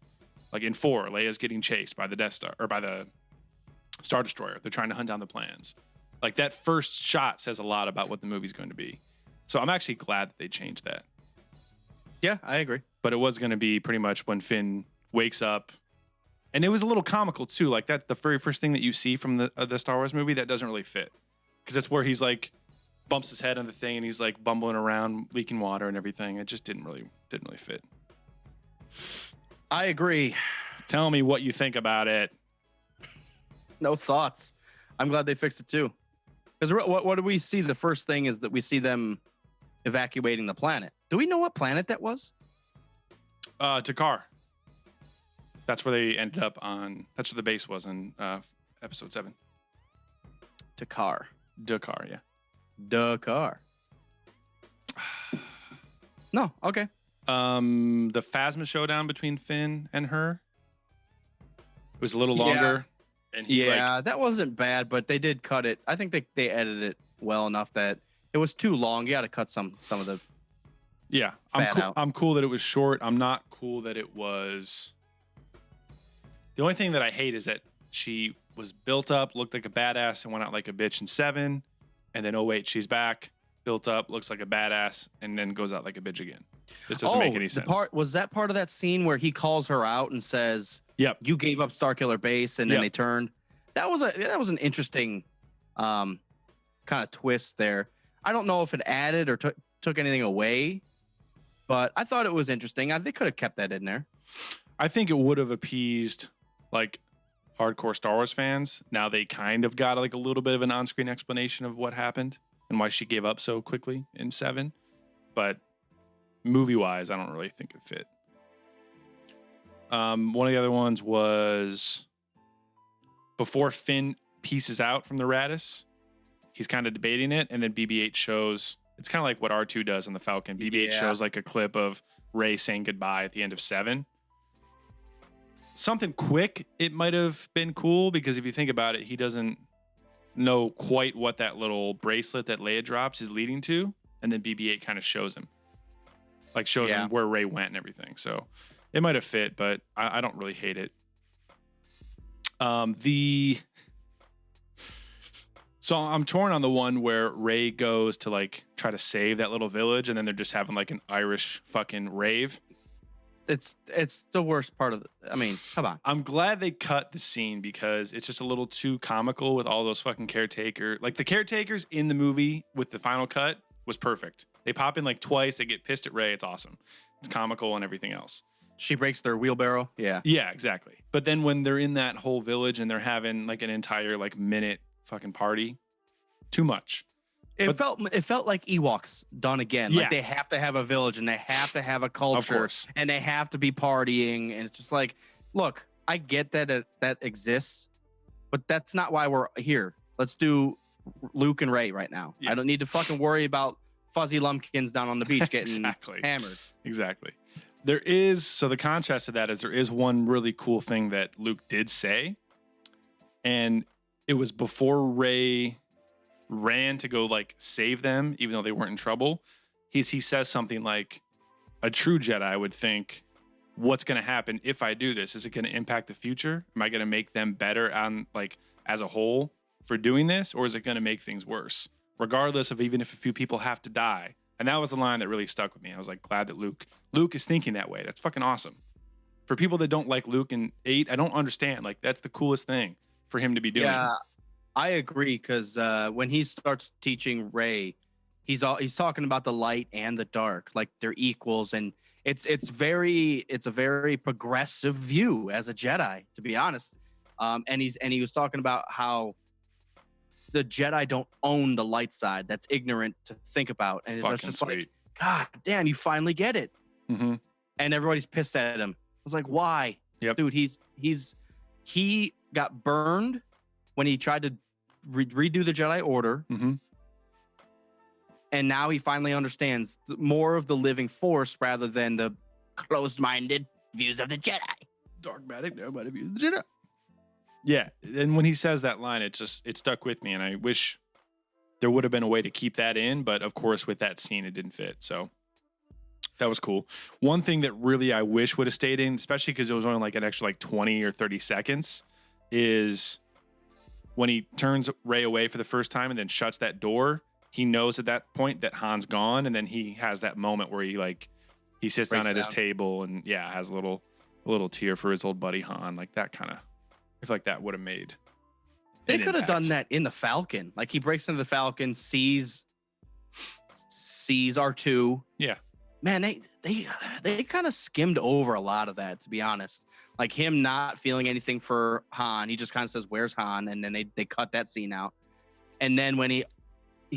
Like in 4, Leia's getting chased by the Death Star, or by the Star Destroyer. They're trying to hunt down the plans. Like that first shot says a lot about what the movie's going to be. So I'm actually glad that they changed that. Yeah, I agree. But it was going to be pretty much when Finn wakes up. And it was a little comical too. Like that's the very first thing that you see from the Star Wars movie that doesn't really fit. Because that's where he's like bumps his head on the thing and he's like bumbling around, leaking water and everything. It just didn't really fit. I agree. Tell me what you think about it. No thoughts. I'm glad they fixed it too. Because what do we see? The first thing is that we see them evacuating the planet. Do we know what planet that was? Takar. That's where they ended up on. That's where the base was in episode 7. Takar. Dakar, yeah. Dakar. No, okay. The Phasma showdown between Finn and her. It was a little longer. And that wasn't bad, but they did cut it. I think they edited it well enough that it was too long. You got to cut some of the. Yeah, I'm cool that it was short. I'm not cool that it was. The only thing that I hate is that she was built up, looked like a badass, and went out like a bitch in 7, and then oh wait, she's back, built up, looks like a badass, and then goes out like a bitch again. This doesn't make any sense. Was that part of that scene where he calls her out and says, "Yep, you gave up Starkiller Base," and then they turned. That was an interesting kind of twist there. I don't know if it added or took anything away, but I thought it was interesting. They could have kept that in there. I think it would have appeased like hardcore Star Wars fans. Now they kind of got like a little bit of an on-screen explanation of what happened and why she gave up so quickly in 7. But movie-wise, I don't really think it fit. One of the other ones was before Finn pieces out from the Radis, he's kind of debating it, and then BB-8 shows. It's kind of like what R2 does in the Falcon. BB-8 shows like a clip of Rey saying goodbye at the end of 7. Something quick, it might have been cool, because if you think about it, he doesn't know quite what that little bracelet that Leia drops is leading to, and then BB-8 kind of shows him where Rey went and everything. So it might have fit, but I don't really hate it. So I'm torn on the one where Rey goes to like try to save that little village, and then they're just having like an Irish fucking rave. It's the worst part of I mean, come on. I'm glad they cut the scene because it's just a little too comical with all those fucking caretakers. Like the caretakers in the movie with the final cut was perfect. They pop in like twice. They get pissed at Rey. It's awesome. It's comical and everything else. She breaks their wheelbarrow. Yeah. Yeah, exactly. But then when they're in that whole village and they're having like an entire like minute fucking party, too much. It felt like Ewoks done again. Yeah. Like they have to have a village and they have to have a culture and they have to be partying. And it's just like, look, I get that that exists, but that's not why we're here. Let's do Luke and Rey right now. Yeah. I don't need to fucking worry about fuzzy lumpkins down on the beach getting hammered. Exactly. So the contrast to that is there is one really cool thing that Luke did say. And it was before Rey ran to go like save them, even though they weren't in trouble. He says something like, a true Jedi would think, what's going to happen if I do this? Is it going to impact the future? Am I going to make them better on like as a whole for doing this? Or is it going to make things worse? Regardless of even if a few people have to die. And that was the line that really stuck with me. I was like, glad that Luke is thinking that way. That's fucking awesome. For people that don't like Luke in 8, I don't understand. Like that's the coolest thing for him to be doing. Yeah. I agree because when he starts teaching Rey, he's talking about the light and the dark, like they're equals, and it's a very progressive view as a Jedi, to be honest. And he was talking about how the Jedi don't own the light side. That's ignorant to think about, and it's just sweet. like, God damn, you finally get it. Mm-hmm. And everybody's pissed at him. I was like, why? Yep. Dude, he got burned when he tried to redo the Jedi Order. Mm-hmm. And now he finally understands more of the living force rather than the closed-minded views of the Jedi. Dogmatic, nobody views the Jedi. Yeah, and when he says that line, it stuck with me, and I wish there would have been a way to keep that in, but of course with that scene it didn't fit. So that was cool. One thing that really I wish would have stayed in, especially because it was only like an extra like 20 or 30 seconds, is when he turns Rey away for the first time and then shuts that door. He knows at that point that Han's gone, and then he has that moment where he sits down at his table and has a little tear for his old buddy Han. Like that kind of, I feel like that would have made. They could have done that in the Falcon. Like he breaks into the Falcon, sees R2. Yeah. Man, they kind of skimmed over a lot of that, to be honest. Like him not feeling anything for Han. He just kind of says, "Where's Han?" And then they cut that scene out. And then when he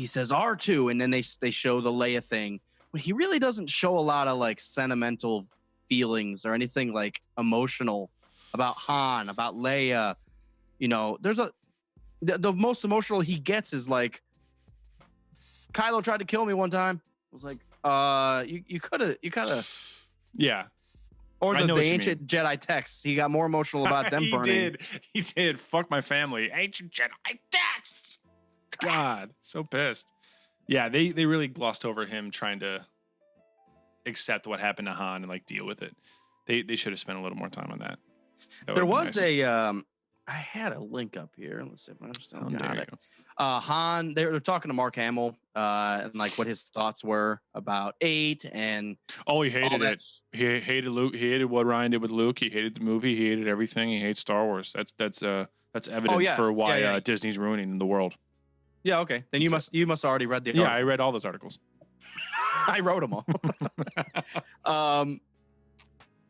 says R2, and then they show the Leia thing, but he really doesn't show a lot of like sentimental feelings or anything like emotional about Han, about Leia. You know, there's the most emotional he gets is like, Kylo tried to kill me one time. I was like, you could have. Yeah. Or the ancient Jedi texts. He got more emotional about them burning. He did. Fuck my family. Ancient Jedi texts. God, so pissed. Yeah, they really glossed over him trying to accept what happened to Han and like deal with it. They should have spent a little more time on that. There was nice. I had a link up here. Let's see if I still got it. Han, they're talking to Mark Hamill and like what his thoughts were about 8 and he hated it. He hated Luke. He hated what Ryan did with Luke. He hated the movie. He hated everything. He hates Star Wars. That's evidence for why Disney's ruining the world. Yeah, okay. Then you must have already read the article. Yeah, I read all those articles. I wrote them all.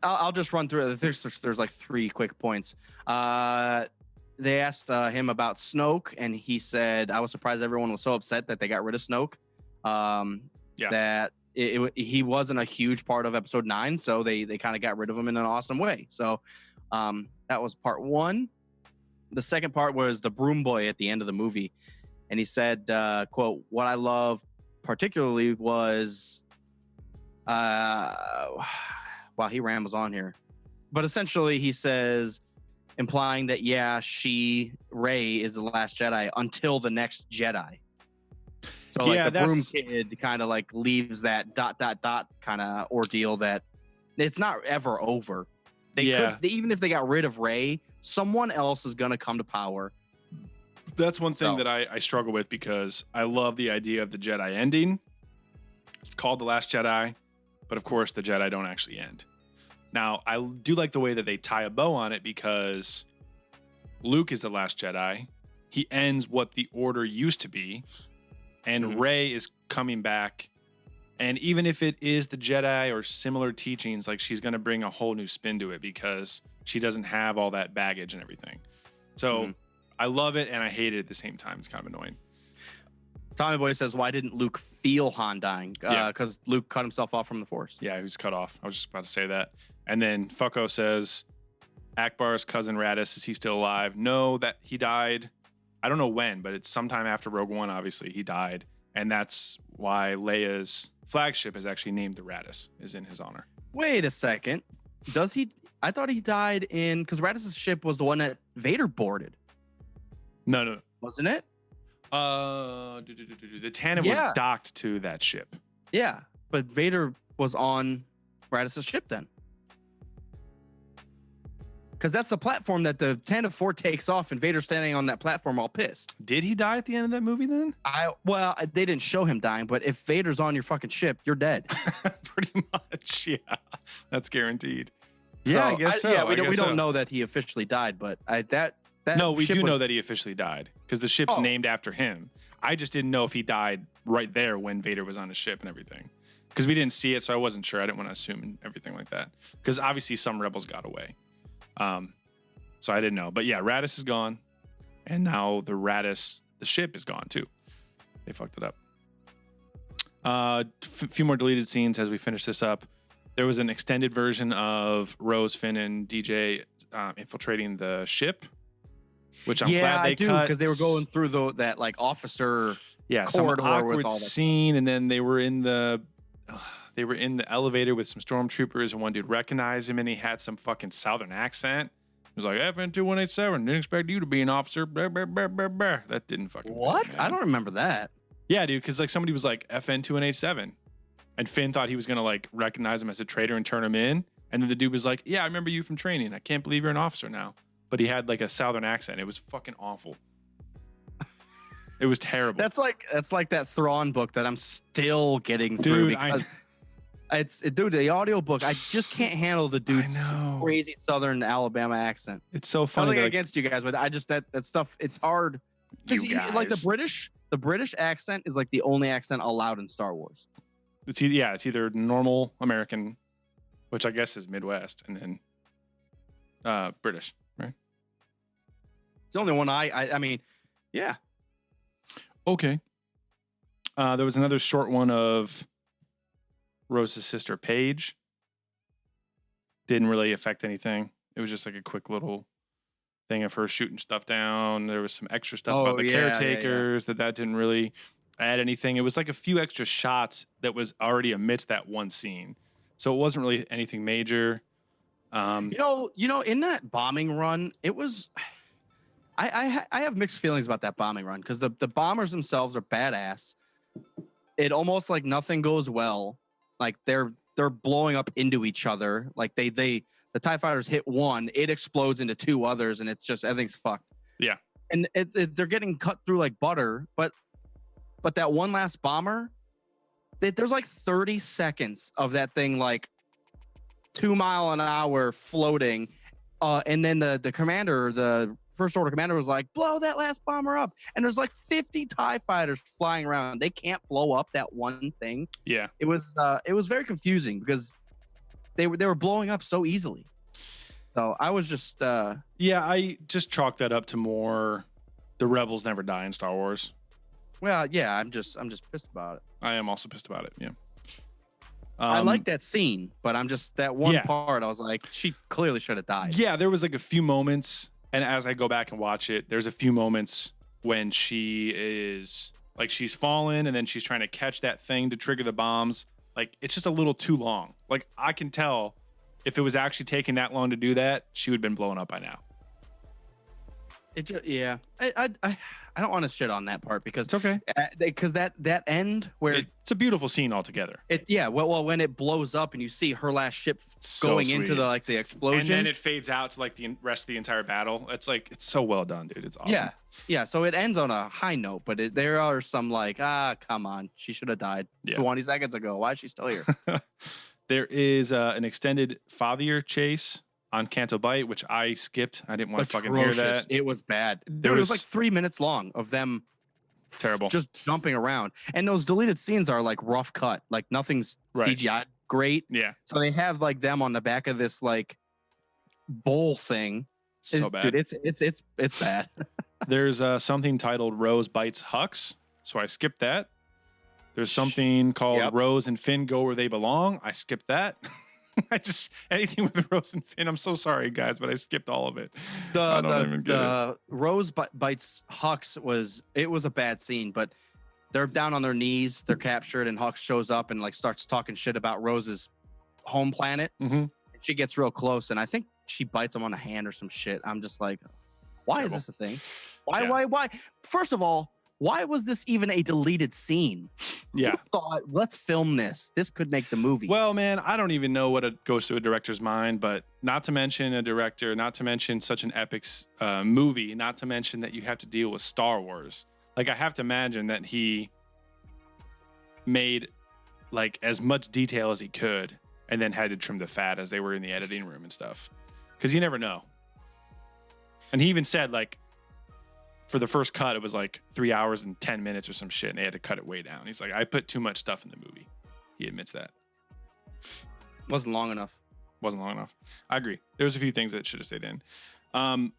I'll just run through it. There's like 3 quick points. They asked him about Snoke, and he said, I was surprised everyone was so upset that they got rid of Snoke. That he wasn't a huge part of episode 9, so they kind of got rid of him in an awesome way. So that was part 1. The second part was the broom boy at the end of the movie. And he said, quote, what I love particularly was, he rambles on here. But essentially he says, implying that Rey is the last Jedi until the next Jedi. So like the broom kid kind of like leaves that ... kind of ordeal that it's not ever over. Even if they got rid of Rey, someone else is gonna come to power. That's one thing that I struggle with, because I love the idea of the Jedi ending. It's called The Last Jedi, but of course the Jedi don't actually end. Now, I do like the way that they tie a bow on it, because Luke is the last Jedi. He ends what the Order used to be, and Rey is coming back. And even if it is the Jedi or similar teachings, like, she's going to bring a whole new spin to it, because she doesn't have all that baggage and everything. So I love it and I hate it at the same time. It's kind of annoying. Tommy Boy says, why didn't Luke feel Han dying? Because Luke cut himself off from the Force. Yeah, he was cut off. I was just about to say that. And then Fucko says, Akbar's cousin Radis, is he still alive? No, that he died. I don't know when, but it's sometime after Rogue One, obviously. He died. And that's why Leia's flagship is actually named the Radis, is in his honor. Wait a second. Does he? I thought he died in, because Radis' ship was the one that Vader boarded. No. Wasn't it? The Tantive was docked to that ship. Yeah, but Vader was on Radis' ship then. Because that's the platform that the Tantive 4 takes off, and Vader's standing on that platform all pissed. Did he die at the end of that movie then? They didn't show him dying, but if Vader's on your fucking ship, you're dead. Pretty much, yeah. That's guaranteed. Yeah, so, I guess so. Yeah, we don't know that he officially died, but no, we do know that he officially died, because the ship's named after him. I just didn't know if he died right there when Vader was on his ship and everything, because we didn't see it, so I wasn't sure. I didn't want to assume and everything like that, because obviously some rebels got away. So I didn't know, but yeah, Radis is gone, and now the ship is gone too. They fucked it up. A few more deleted scenes as we finish this up. There was an extended version of Rose, Finn, and DJ infiltrating the ship, which I'm glad they cut, because they were going through that like officer corridor some awkward with all that scene, and then they were in the elevator with some stormtroopers, and one dude recognized him, and he had some fucking southern accent. He was like, FN2187, didn't expect you to be an officer. Blah, blah, blah, blah, blah. That didn't fucking what? Fit, I don't remember that. Yeah, dude, because like somebody was like FN2187, and Finn thought he was gonna like recognize him as a traitor and turn him in, and then the dude was like, yeah, I remember you from training. I can't believe you're an officer now. But he had like a southern accent. It was fucking awful. It was terrible. That's like that Thrawn book that I'm still getting through, because the audiobook, I just can't handle the dude's crazy southern Alabama accent. It's so funny. Nothing against you guys, but I just that stuff, it's hard. Like the British accent is like the only accent allowed in Star Wars. It's either normal American, which I guess is Midwest, and then British, right? It's the only one I mean, yeah. Okay. There was another short one of Rose's sister Paige. Didn't really affect anything. It was just like a quick little thing of her shooting stuff down. There was some extra stuff about the caretakers that didn't really add anything. It was like a few extra shots that was already amidst that one scene, so it wasn't really anything major. In that bombing run, it was. I have mixed feelings about that bombing run, because the bombers themselves are badass. It almost like nothing goes well. Like they're blowing up into each other. Like the TIE fighters hit one, it explodes into two others, and it's just everything's fucked. Yeah, and they're getting cut through like butter. But that one last bomber, there's like 30 seconds of that thing like 2 miles an hour floating, and then the commander, the First Order commander, was like, blow that last bomber up, and there's like 50 TIE fighters flying around. They can't blow up that one thing. Yeah, it was very confusing, because they were blowing up so easily. So I was just I just chalked that up to more the rebels never die in Star Wars. Well, yeah, I'm just pissed about it. I am also pissed about it. Yeah. I like that scene, but I'm just that one part. I was like, she clearly should have died. Yeah, there was like a few moments, and as I go back and watch it, there's a few moments when she is like, she's fallen, and then she's trying to catch that thing to trigger the bombs. Like, it's just a little too long. Like, I can tell if it was actually taking that long to do that, she would have been blown up by now. Yeah. I don't want to shit on that part because It's okay. that end where It's a beautiful scene altogether. well when it blows up and you see her last ship So going into sweet. the explosion. And then it fades out to like the rest of the entire battle. It's like it's so well done, dude. It's awesome. Yeah. So it ends on a high note, but there are some like, come on, she should have died 20 seconds ago. Why is she still here? There is an extended father chase on Canto Bight, which I skipped. I didn't want to fucking hear Atrocious. that. It was bad. Dude, There it was was- like 3 minutes long of them Terrible. just jumping around. And those deleted scenes are like rough cut. Like nothing's Right. CGI great. Yeah, So they have like them on the back of this like bowl thing. so bad. Dude, it's bad. There's something titled Rose Bites Hux, so I skipped that. There's something called Yep. Rose and Finn Go Where They Belong. I skipped that. I just anything with Rose and Finn. I'm so sorry, guys, but I skipped all of it. I don't even get it. The Rose Bites Hux was a bad scene, but they're down on their knees, they're captured, and Hux shows up and like starts talking shit about Rose's home planet. Mhm. She gets real close, and I think she bites him on the hand or some shit. I'm just like, why Terrible. is this a thing? Why? Yeah. Why? First of all, why was this even a deleted scene? Yeah. Who thought, let's film this. This could make the movie. Well, man, I don't even know what goes through a director's mind, but not to mention a director, not to mention such an epic movie, not to mention that you have to deal with Star Wars. Like, I have to imagine that he made like as much detail as he could and then had to trim the fat as they were in the editing room and stuff. Because you never know. And he even said, like, for the first cut, it was like 3 hours and 10 minutes or some shit, and they had to cut it way down. He's like, I put too much stuff in the movie. He admits that. wasn't long enough. Wasn't long enough. I agree. There was a few things that should have stayed in. I'm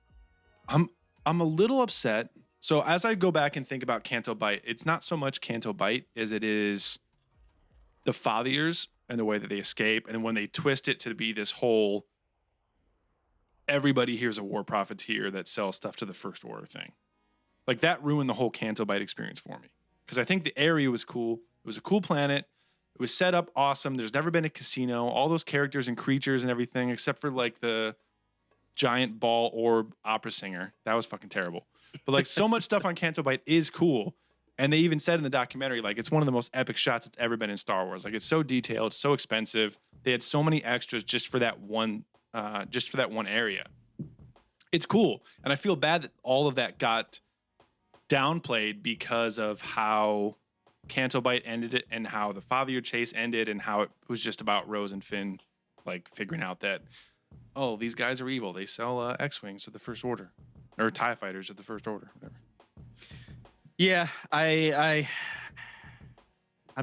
a little upset. So as I go back and think about Canto Bight, it's not so much Canto Bight as it is the Fathiers and the way that they escape, and when they twist it to be this whole everybody here's a war profiteer that sells stuff to the First Order thing. Like, that ruined the whole Canto Bight experience for me. Because I think the area was cool. It was a cool planet. It was set up awesome. There's never been a casino. All those characters and creatures and everything, except for like the giant ball orb opera singer. That was fucking terrible. But like, so much stuff on Canto Bight is cool. And they even said in the documentary, like, it's one of the most epic shots that's ever been in Star Wars. Like, it's so detailed, so expensive. They had so many extras just for that one area. It's cool. And I feel bad that all of that got downplayed because of how Canto Bight ended it and how the Fathier chase ended and how it was just about Rose and Finn, like, figuring out that, oh, these guys are evil. They sell X-Wings to the First Order or TIE fighters to the First Order, whatever. Yeah, I'm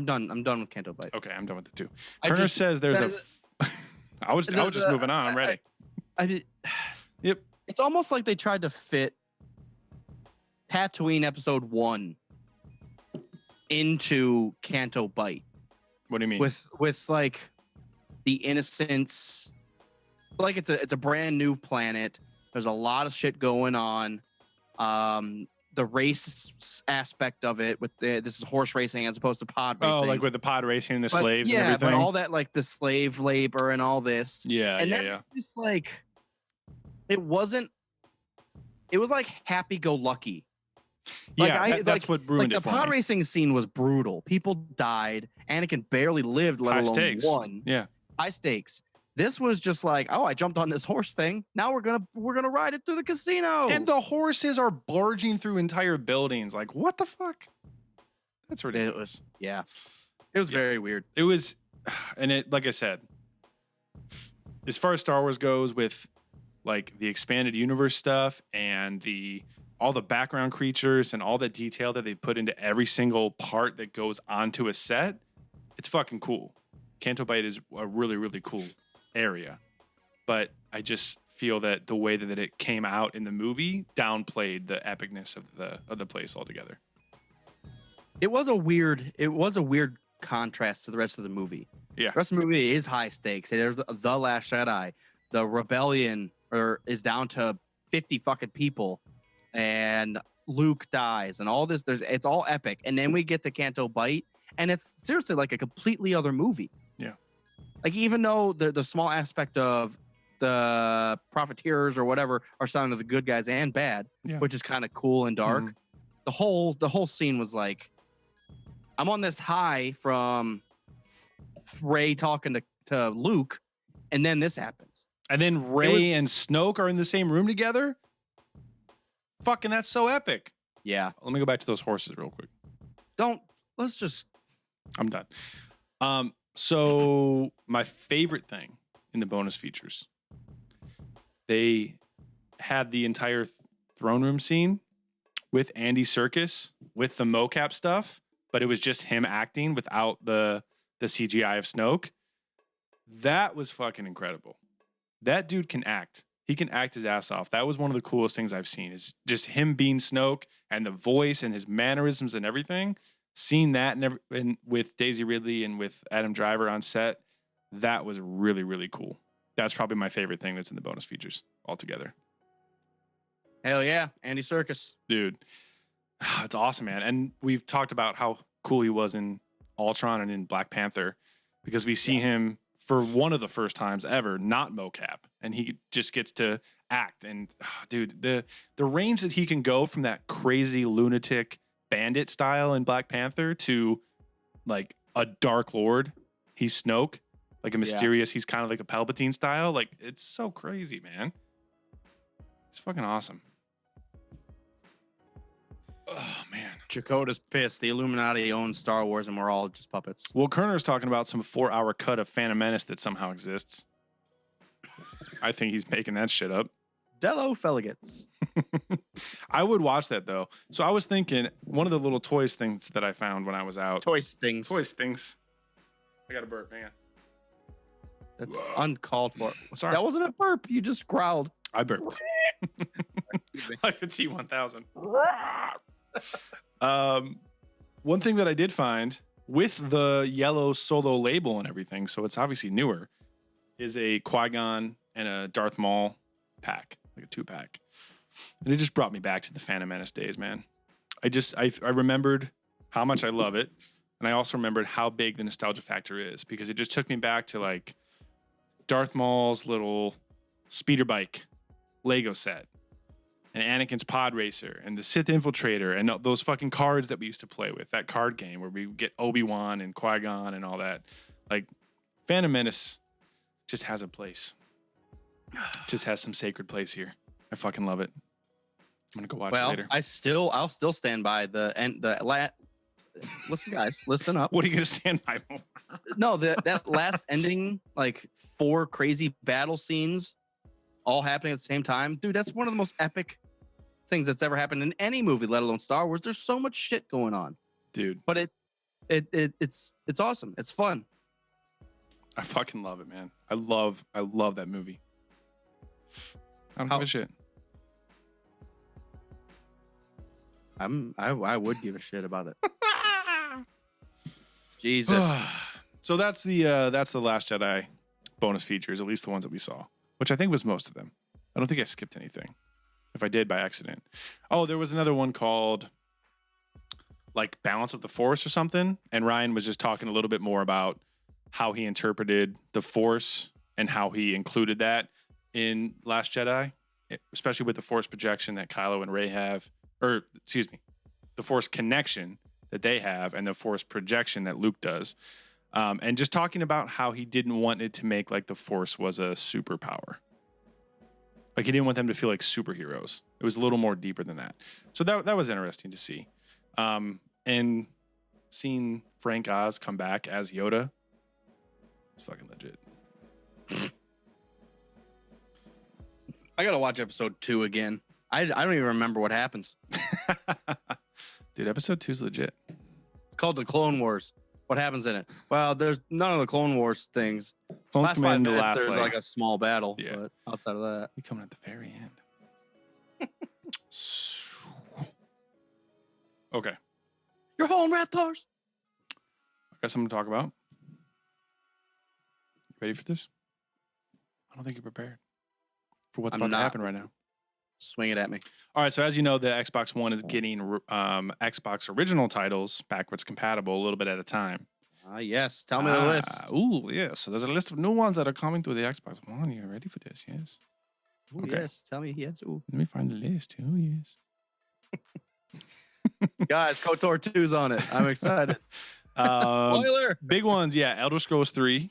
done. I'm done with Canto Bight. Okay, I'm done with it too. I Kerner just- says there's a. I was just moving on. I'm ready. I did. Yep. It's almost like they tried to fit Tatooine Episode 1 into Canto Bight What do you mean? with like the innocence. Like it's a brand new planet. There's a lot of shit going on. The race aspect of it with this is horse racing as opposed to pod racing. oh, like with the pod racing and the But, slaves yeah, and everything. but all that like the slave labor and all this. yeah, And yeah, then yeah. it's just like it was like happy go lucky. Like, Yeah, that's what ruined the it for pod me. racing scene was brutal. People died. Anakin barely lived, let High alone stakes. won. Yeah. High stakes. This was just like, oh, I jumped on this horse thing. Now we're gonna ride it through the casino. And the horses are barging through entire buildings. Like, what the fuck? That's ridiculous. yeah, it was very weird. It was, and it, like I said, as far as Star Wars goes, with like the expanded universe stuff and all the background creatures and all the detail that they put into every single part that goes onto a set, it's fucking cool. Canto Bight is a really, really cool area, but I just feel that the way that it came out in the movie downplayed the epicness of the place altogether. It was a weird contrast to the rest of the movie. Yeah. The rest of the movie is high stakes. There's the Last Jedi. The rebellion is down to 50 fucking people, and Luke dies, and all this. It's all epic, and then we get to Canto Bight, and it's seriously like a completely other movie. Yeah. Like, even though the small aspect of the profiteers or whatever are selling to the good guys and bad, Yeah. which is kind of cool and dark. Mhm. The whole scene was like, I'm on this high from Rey talking to Luke, and then this happens. And then Rey and Snoke are in the same room together. Fucking, that's so epic. Yeah. Let me go back to those horses real quick. Let's just. I'm done. So my favorite thing in the bonus features, they had the entire throne room scene with Andy Serkis with the mocap stuff, but it was just him acting without the CGI of Snoke. That was fucking incredible. That dude can act. He can act his ass off. That was one of the coolest things I've seen, is just him being Snoke and the voice and his mannerisms and everything. Seeing that and with Daisy Ridley and with Adam Driver on set, that was really, really cool. That's probably my favorite thing that's in the bonus features altogether. Hell yeah, Andy Serkis. Dude, it's awesome, man. And we've talked about how cool he was in Ultron and in Black Panther, because we see him for one of the first times ever, not mocap, and he just gets to act. And dude, the range that he can go from that crazy lunatic bandit style in Black Panther to like a Dark Lord, he's Snoke, like a mysterious, he's kind of like a Palpatine style. Like, it's so crazy, man. It's fucking awesome. Oh man, Chakotay's pissed. The Illuminati owns Star Wars, and we're all just puppets. Will Kerner's talking about some 4-hour cut of Phantom Menace that somehow exists. I think he's making that shit up. Dello Feligits. I would watch that though. So I was thinking, one of the little toys things that I found when I was out. Toy stings. Toys things. I got a burp. Hang on. That's uncalled for. Sorry. That wasn't a burp. You just growled. I burped. Like the T-1000. One thing that I did find with the yellow Solo label and everything, so it's obviously newer, is a Qui-Gon and a Darth Maul pack, like a 2-pack. And it just brought me back to the Phantom Menace days, man. I remembered how much I love it. And I also remembered how big the nostalgia factor is, because it just took me back to like Darth Maul's little speeder bike Lego set, and Anakin's pod racer, and the Sith infiltrator, and those fucking cards that we used to play with, that card game where we get Obi-Wan and Qui-Gon and all that. Like, Phantom Menace just has a place. Just has some sacred place here. I fucking love it. I'm gonna go watch it later. I'll still stand by listen, guys, listen up. What are you gonna stand by more? No, that last ending, like 4 crazy battle scenes all happening at the same time. Dude, that's one of the most epic things that's ever happened in any movie, let alone Star Wars. There's so much shit going on. Dude. But it's awesome. It's fun. I fucking love it, man. I love that movie. I don't give a shit. I would give a shit about it. Jesus. So that's the Last Jedi bonus features, at least the ones that we saw, which I think was most of them. I don't think I skipped anything. If I did, by accident. Oh, there was another one called like Balance of the Force or something, and Ryan was just talking a little bit more about how he interpreted the Force and how he included that in Last Jedi, especially with the Force projection that Kylo and Rey have, or excuse me, the Force connection that they have and the Force projection that Luke does. And just talking about how he didn't want it to make like the Force was a superpower. Like, he didn't want them to feel like superheroes. It was a little more deeper than that. So that was interesting to see. And seeing Frank Oz come back as Yoda, it's fucking legit. I gotta watch episode 2 again. I don't even remember what happens. Dude, episode 2 is legit. It's called The Clone Wars. What happens in it? Well, there's none of the Clone Wars things. Clones Last come 5 in the minutes, last there's like a small battle. Yeah. But outside of that. They coming at the very end. Okay. You're home, Rathars. I got something to talk about. You ready for this? I don't think you're prepared for what's I'm about to not. happen right now. Swing it at me. All right, so as you know, the Xbox One is getting Xbox original titles backwards compatible a little bit at a time. Yes. Tell me the list. Ooh, yeah. So there's a list of new ones that are coming to the Xbox One. You ready for this? Yes. Ooh, okay. Yes. Tell me. Yes. Ooh. Let me find the list. Oh, yes. Guys, KOTOR 2's on it. I'm excited. Spoiler. Big ones, yeah. Elder Scrolls 3,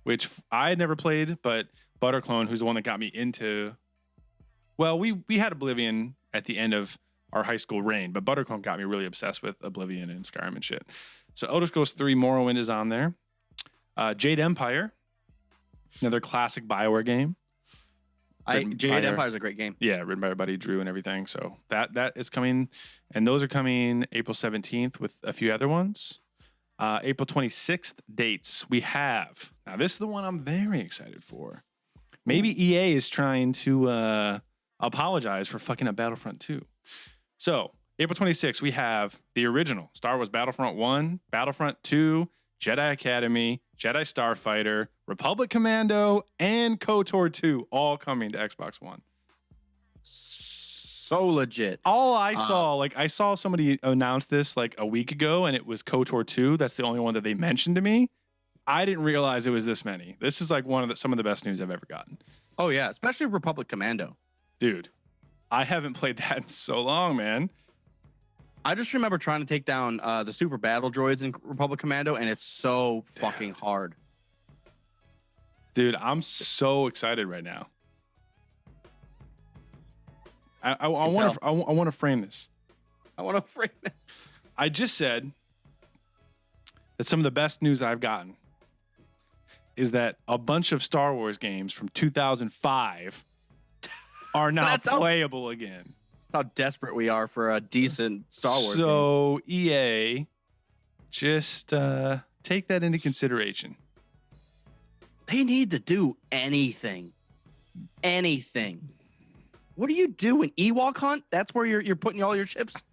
which I had never played, but Butterclone, who's the one that got me into. Well, we had Oblivion at the end of our high school reign, but Butterclone got me really obsessed with Oblivion and Skyrim and shit. So Elder Scrolls 3 Morrowind is on there. Jade Empire, another classic BioWare game. Jade Empire is a great game. Yeah, written by our buddy Drew and everything. So that is coming, and those are coming April 17th with a few other ones. April 26th dates we have. Now this is the one I'm very excited for. Maybe EA is trying to apologize for fucking up Battlefront 2. So April 26th we have the original Star Wars Battlefront 1, Battlefront 2, Jedi Academy, Jedi Starfighter, Republic Commando, and KOTOR 2 all coming to Xbox One. So legit. All I saw, I saw somebody announce this like a week ago, and it was KOTOR 2. That's the only one that they mentioned to me. I didn't realize it was this many. This is like some of the best news I've ever gotten. Oh yeah, especially Republic Commando. Dude, I haven't played that in so long, man. I just remember trying to take down the super battle droids in Republic Commando, and it's so fucking hard. Dude, I'm so excited right now. I want to frame this. I want to frame it. I just said that some of the best news I've gotten is that a bunch of Star Wars games from 2005 are now playable again. How desperate we are for a decent Star Wars game. So EA, just take that into consideration. They need to do anything. Anything. What are you doing? Ewok hunt? That's where you're putting all your chips?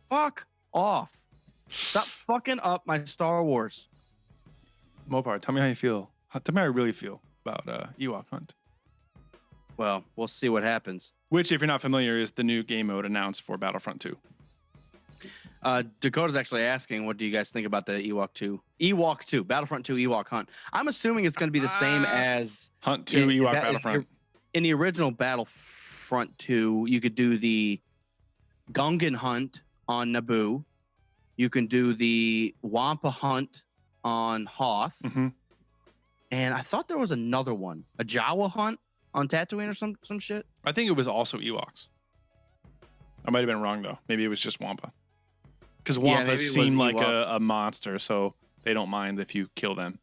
Fuck off. Stop fucking up my Star Wars. Mopar, tell me how you feel. Tell me how you really feel about Ewok Hunt. Well, we'll see what happens. Which, if you're not familiar, is the new game mode announced for Battlefront 2. Dakota's actually asking, what do you guys think about the Ewok 2? Ewok 2, Battlefront 2 Ewok Hunt. I'm assuming it's going to be the same as Hunt 2 Ewok Battlefront. In the original Battlefront 2, you could do the Gungan Hunt on Naboo. You can do the Wampa Hunt on Hoth. Mm-hmm. And I thought there was another one, a Jawa Hunt on Tatooine or some shit. I think it was also Ewoks. I might have been wrong, though. Maybe it was just Wampa. Because Wampas seem like a monster, so they don't mind if you kill them.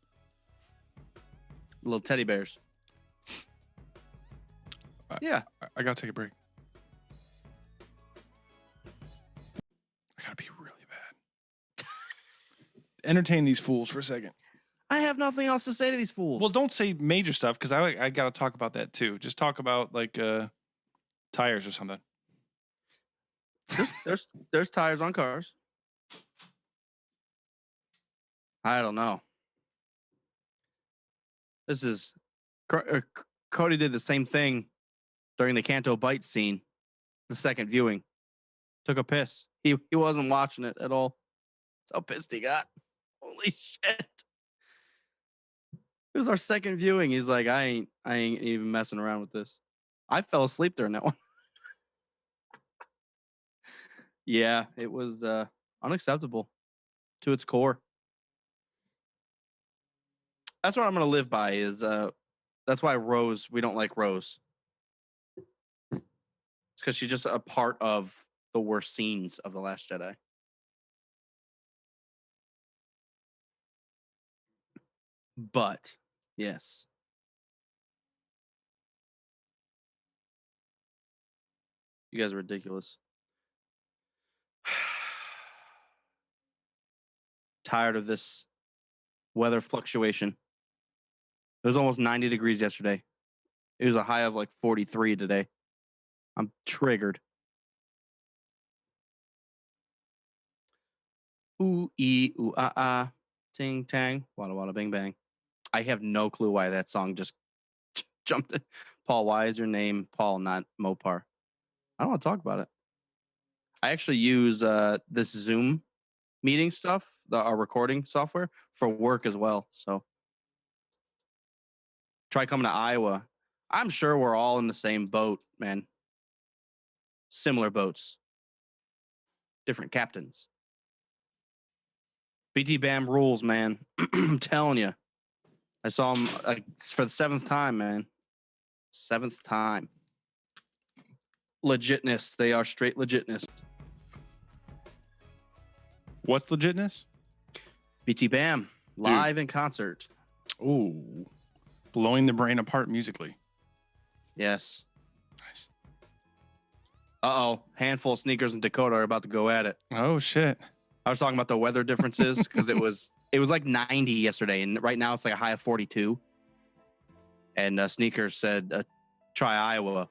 Little teddy bears. Yeah. I gotta take a break. I gotta be really bad. Entertain these fools for a second. I have nothing else to say to these fools. Well, don't say major stuff, because I gotta talk about that too. Just talk about like tires or something. There's tires on cars. I don't know. This is Cody did the same thing during the Canto Bite scene, the second viewing. Took a piss. He wasn't watching it at all. That's how pissed he got. Holy shit. It was our second viewing. He's like, I ain't even messing around with this. I fell asleep during that one. Yeah, it was unacceptable to its core. That's what I'm gonna live by. Is that's why Rose. We don't like Rose. It's because she's just a part of the worst scenes of The Last Jedi. But yes. You guys are ridiculous. Tired of this weather fluctuation. It was almost 90 degrees yesterday. It was a high of like 43 today. I'm triggered. Ooh, ee, ooh, ah, ah. Ting, tang. Walla, walla, bing, bang. I have no clue why that song just jumped in. Paul, why is your name Paul, not Mopar? I don't want to talk about it. I actually use this Zoom meeting stuff our recording software for work as well. So try coming to Iowa. I'm sure we're all in the same boat, man. Similar boats, different captains. BT Bam rules, man. I'm telling you. I saw him for the 7th time, man. 7th time. Legitness. They are straight legitness. What's legitness? BT Bam live in concert. Ooh, blowing the brain apart musically. Yes. Nice. Handful of sneakers in Dakota are about to go at it. Oh shit. I was talking about the weather differences because it was like 90 yesterday, and right now it's like a high of 42. And Sneakers said, "Try Iowa,"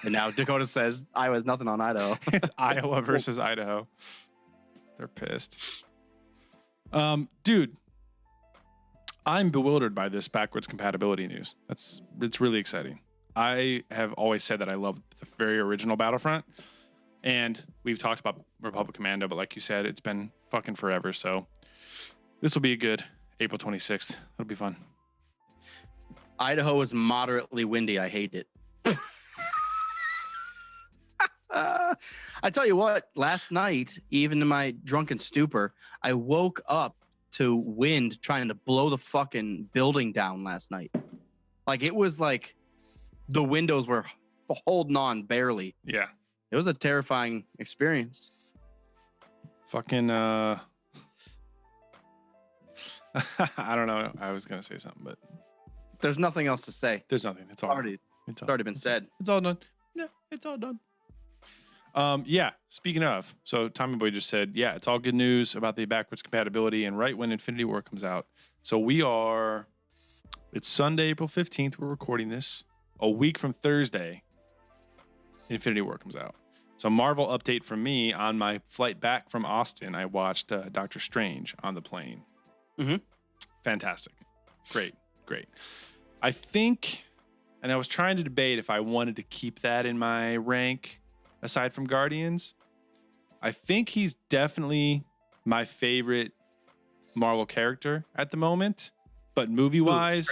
and now Dakota says Iowa has nothing on Idaho. It's Iowa versus Idaho. They're pissed. Dude, I'm bewildered by this backwards compatibility news. It's really exciting. I have always said that I love the very original Battlefront, and we've talked about Republic Commando, but like you said, it's been fucking forever. So this will be a good April 26th. It'll be fun. Idaho is moderately windy. I hate it. I tell you what, last night, even in my drunken stupor, I woke up to wind trying to blow the fucking building down last night. Like, it was like the windows were holding on barely. Yeah. It was a terrifying experience. Fucking, I don't know. I was going to say something, but There's nothing else to say. there's nothing. It's all It's already been said. It's all done. Yeah, it's all done. Yeah, speaking of, so Tommy Boy just said, yeah, it's all good news about the backwards compatibility and right when Infinity War comes out. So it's Sunday, April 15th. We're recording this. A week from Thursday, Infinity War comes out. So Marvel update from me on my flight back from Austin. I watched Doctor Strange on the plane. Mm-hmm. Fantastic. Great. I think, and I was trying to debate if I wanted to keep that in my rank aside from Guardians. I think he's definitely my favorite Marvel character at the moment, but movie-wise,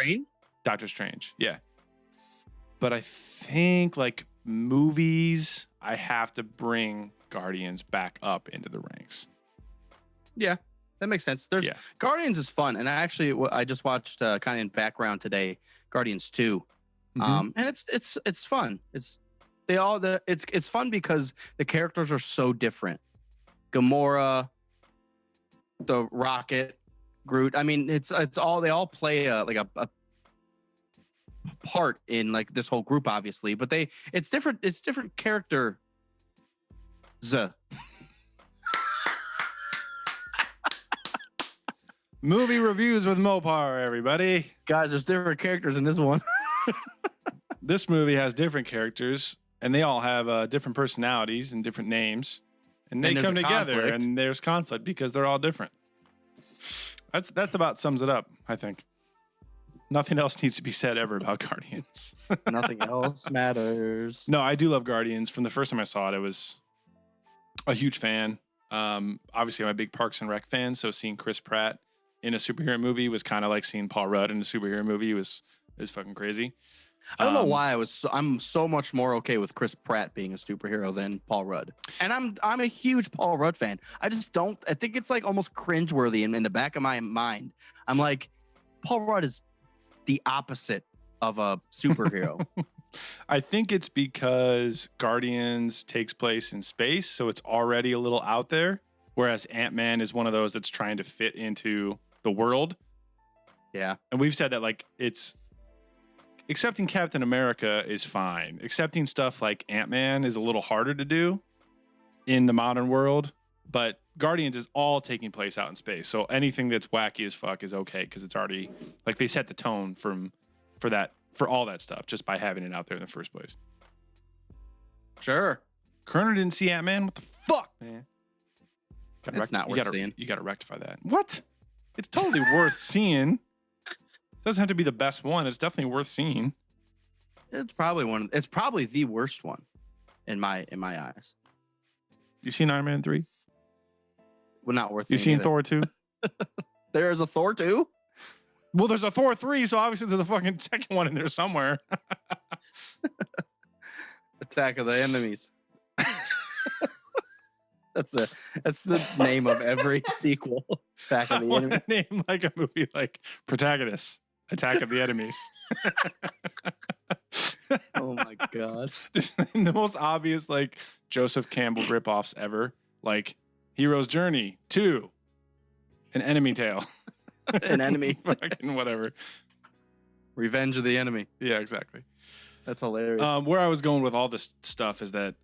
Doctor Strange. Yeah. But I think like movies, I have to bring Guardians back up into the ranks. Yeah, that makes sense. Guardians is fun, and I just watched kind of in background today, Guardians 2. Mhm. And it's fun. It's fun because the characters are so different. Gamora, the Rocket, Groot. I mean, they all play a part in like this whole group, obviously, but it's different character. Movie reviews with Mopar, everybody. Guys, there's different characters in this one. This movie has different characters, and they all have different personalities and different names, and they come together, conflict. and there's conflict because they're all different. That about sums it up, I think. Nothing else needs to be said ever about Guardians. Nothing else matters. No, I do love Guardians. From the first time I saw it, I was a huge fan. Obviously, I'm a big Parks and Rec fan, so seeing Chris Pratt in a superhero movie was kind of like seeing Paul Rudd in a superhero movie. It was fucking crazy. I don't know why I'm so much more okay with Chris Pratt being a superhero than Paul Rudd. And I'm a huge Paul Rudd fan. I think it's like almost cringeworthy in the back of my mind. I'm like, Paul Rudd is the opposite of a superhero. I think it's because Guardians takes place in space, so it's already a little out there, whereas Ant-Man is one of those that's trying to fit into the world. Yeah. And we've said that like accepting Captain America is fine. Accepting stuff like Ant-Man is a little harder to do in the modern world, but Guardians is all taking place out in space. So anything that's wacky as fuck is okay because it's already like they set the tone for all that stuff just by having it out there in the first place. Sure. Kerner didn't see Ant-Man. What the fuck, man? It's not worth seeing. You got to rectify that. What? It's totally worth seeing. Doesn't have to be the best one. It's definitely worth seeing. It's probably the worst one in my eyes. You seen Iron Man 3? Well, not worth. You seeing seen either. Thor 2? There's a Thor 2? Well, there's a Thor 3, so obviously there's a fucking second one in there somewhere. Attack of the Enemies. That's the name of every sequel. Attack I of the want Enemies. to name like a movie like Protagonist, Attack of the Enemies. Oh my god. The most obvious like Joseph Campbell ripoffs ever, like Hero's Journey 2, An Enemy Tale. An Enemy. Fucking whatever. Revenge of the Enemy. Yeah, exactly. That's hilarious. Where I was going with all this stuff is that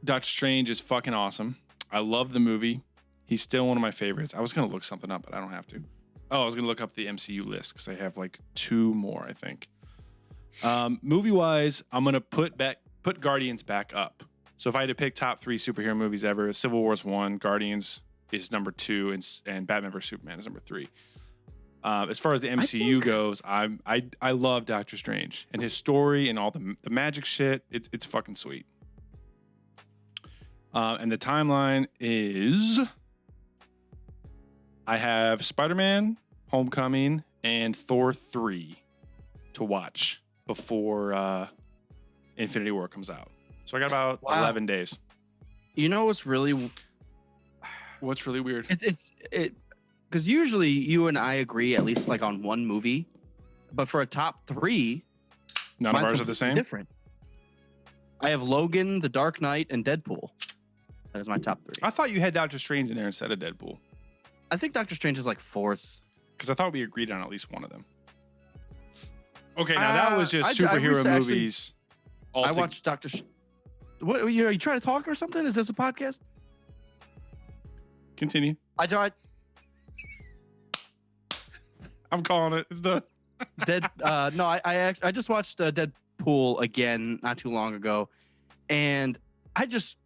Doctor Strange is fucking awesome. I love the movie. He's still one of my favorites. I was going to look something up, but I don't have to. Oh, I was going to look up the MCU list because I have like 2 more, I think. Movie-wise, I'm going to put Guardians back up. So if I had to pick top 3 superhero movies ever, Civil War's 1, Guardians is number 2, and Batman vs. Superman is number 3. As far as the MCU goes, I love Doctor Strange and his story and all the magic shit. It's fucking sweet. And the timeline is I have Spider-Man, Homecoming, and Thor 3 to watch before Infinity War comes out. So I got about 11 days. You know what's really weird? It's because usually you and I agree at least like on one movie, but for a top 3, None of mine's ours are the same. Different. I have Logan, The Dark Knight, and Deadpool. That is my top 3. I thought you had Doctor Strange in there instead of Deadpool. I think Doctor Strange is like 4th. Because I thought we agreed on at least one of them. Okay, now that was just I superhero actually- movies. I watched Doctor. What are you trying to talk or something? Is this a podcast? Continue. I tried. I'm calling it. It's done. No, I just watched Deadpool again not too long ago, and I just,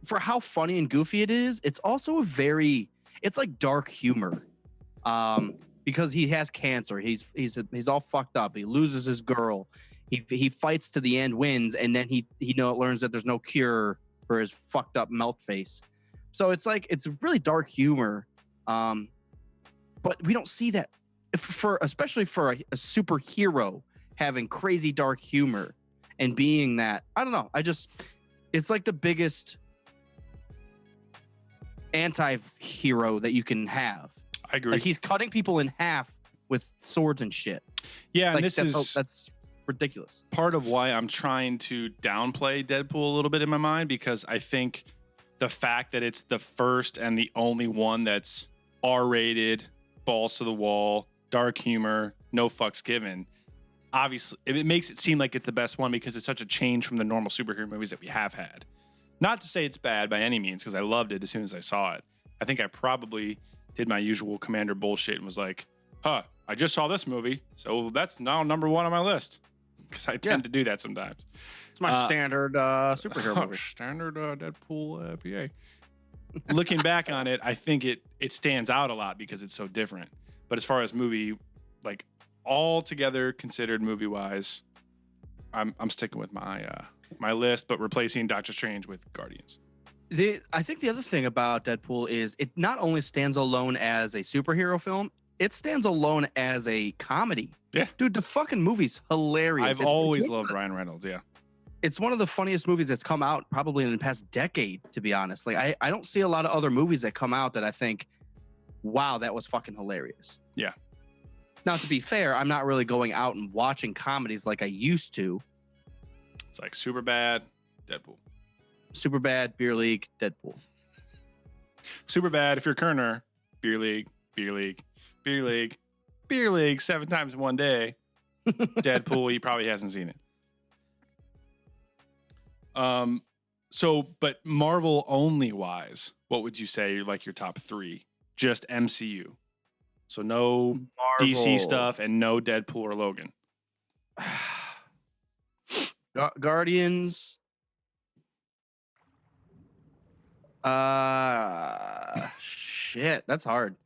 for how funny and goofy it is, it's also it's like dark humor, because he has cancer. He's all fucked up. He loses his girl. He fights to the end, wins, and then he learns that there's no cure for his fucked up melt face. So it's really dark humor, but we don't see that especially for a superhero having crazy dark humor and being that. I don't know. It's like the biggest anti-hero that you can have. I agree. Like he's cutting people in half with swords and shit. Yeah, Like, and that's ridiculous. part of why I'm trying to downplay Deadpool a little bit in my mind, because I think the fact that it's the first and the only one that's R-rated, balls to the wall, dark humor, no fucks given, obviously it makes it seem like it's the best one because it's such a change from the normal superhero movies that we have had. Not to say it's bad by any means, because I loved it as soon as I saw it. I think I probably did my usual Commander bullshit and was like, I just saw this movie, so that's now number 1 on my list. Because I tend to do that sometimes. It's my standard superhero movie. Standard Deadpool PA. Looking back on it, I think it stands out a lot because it's so different. But as far as movie, like all together considered movie wise, I'm sticking with my list, but replacing Doctor Strange with Guardians. I think the other thing about Deadpool is it not only stands alone as a superhero film, it stands alone as a comedy. Yeah. Dude, the fucking movie's hilarious. I've always loved Ryan Reynolds, yeah. It's one of the funniest movies that's come out probably in the past decade, to be honest. Like, I don't see a lot of other movies that come out that I think, wow, that was fucking hilarious. Yeah. Now, to be fair, I'm not really going out and watching comedies like I used to. It's like Superbad, Deadpool. Superbad, Beer League, Deadpool. Superbad, if you're Kerner, Beer League, Beer League, Beer League, Beer League 7 times in one day. Deadpool, he probably hasn't seen it. But Marvel only wise, what would you say like your top 3? Just MCU. So no DC Marvel. stuff and no Deadpool or Logan. Guardians. Shit, that's hard.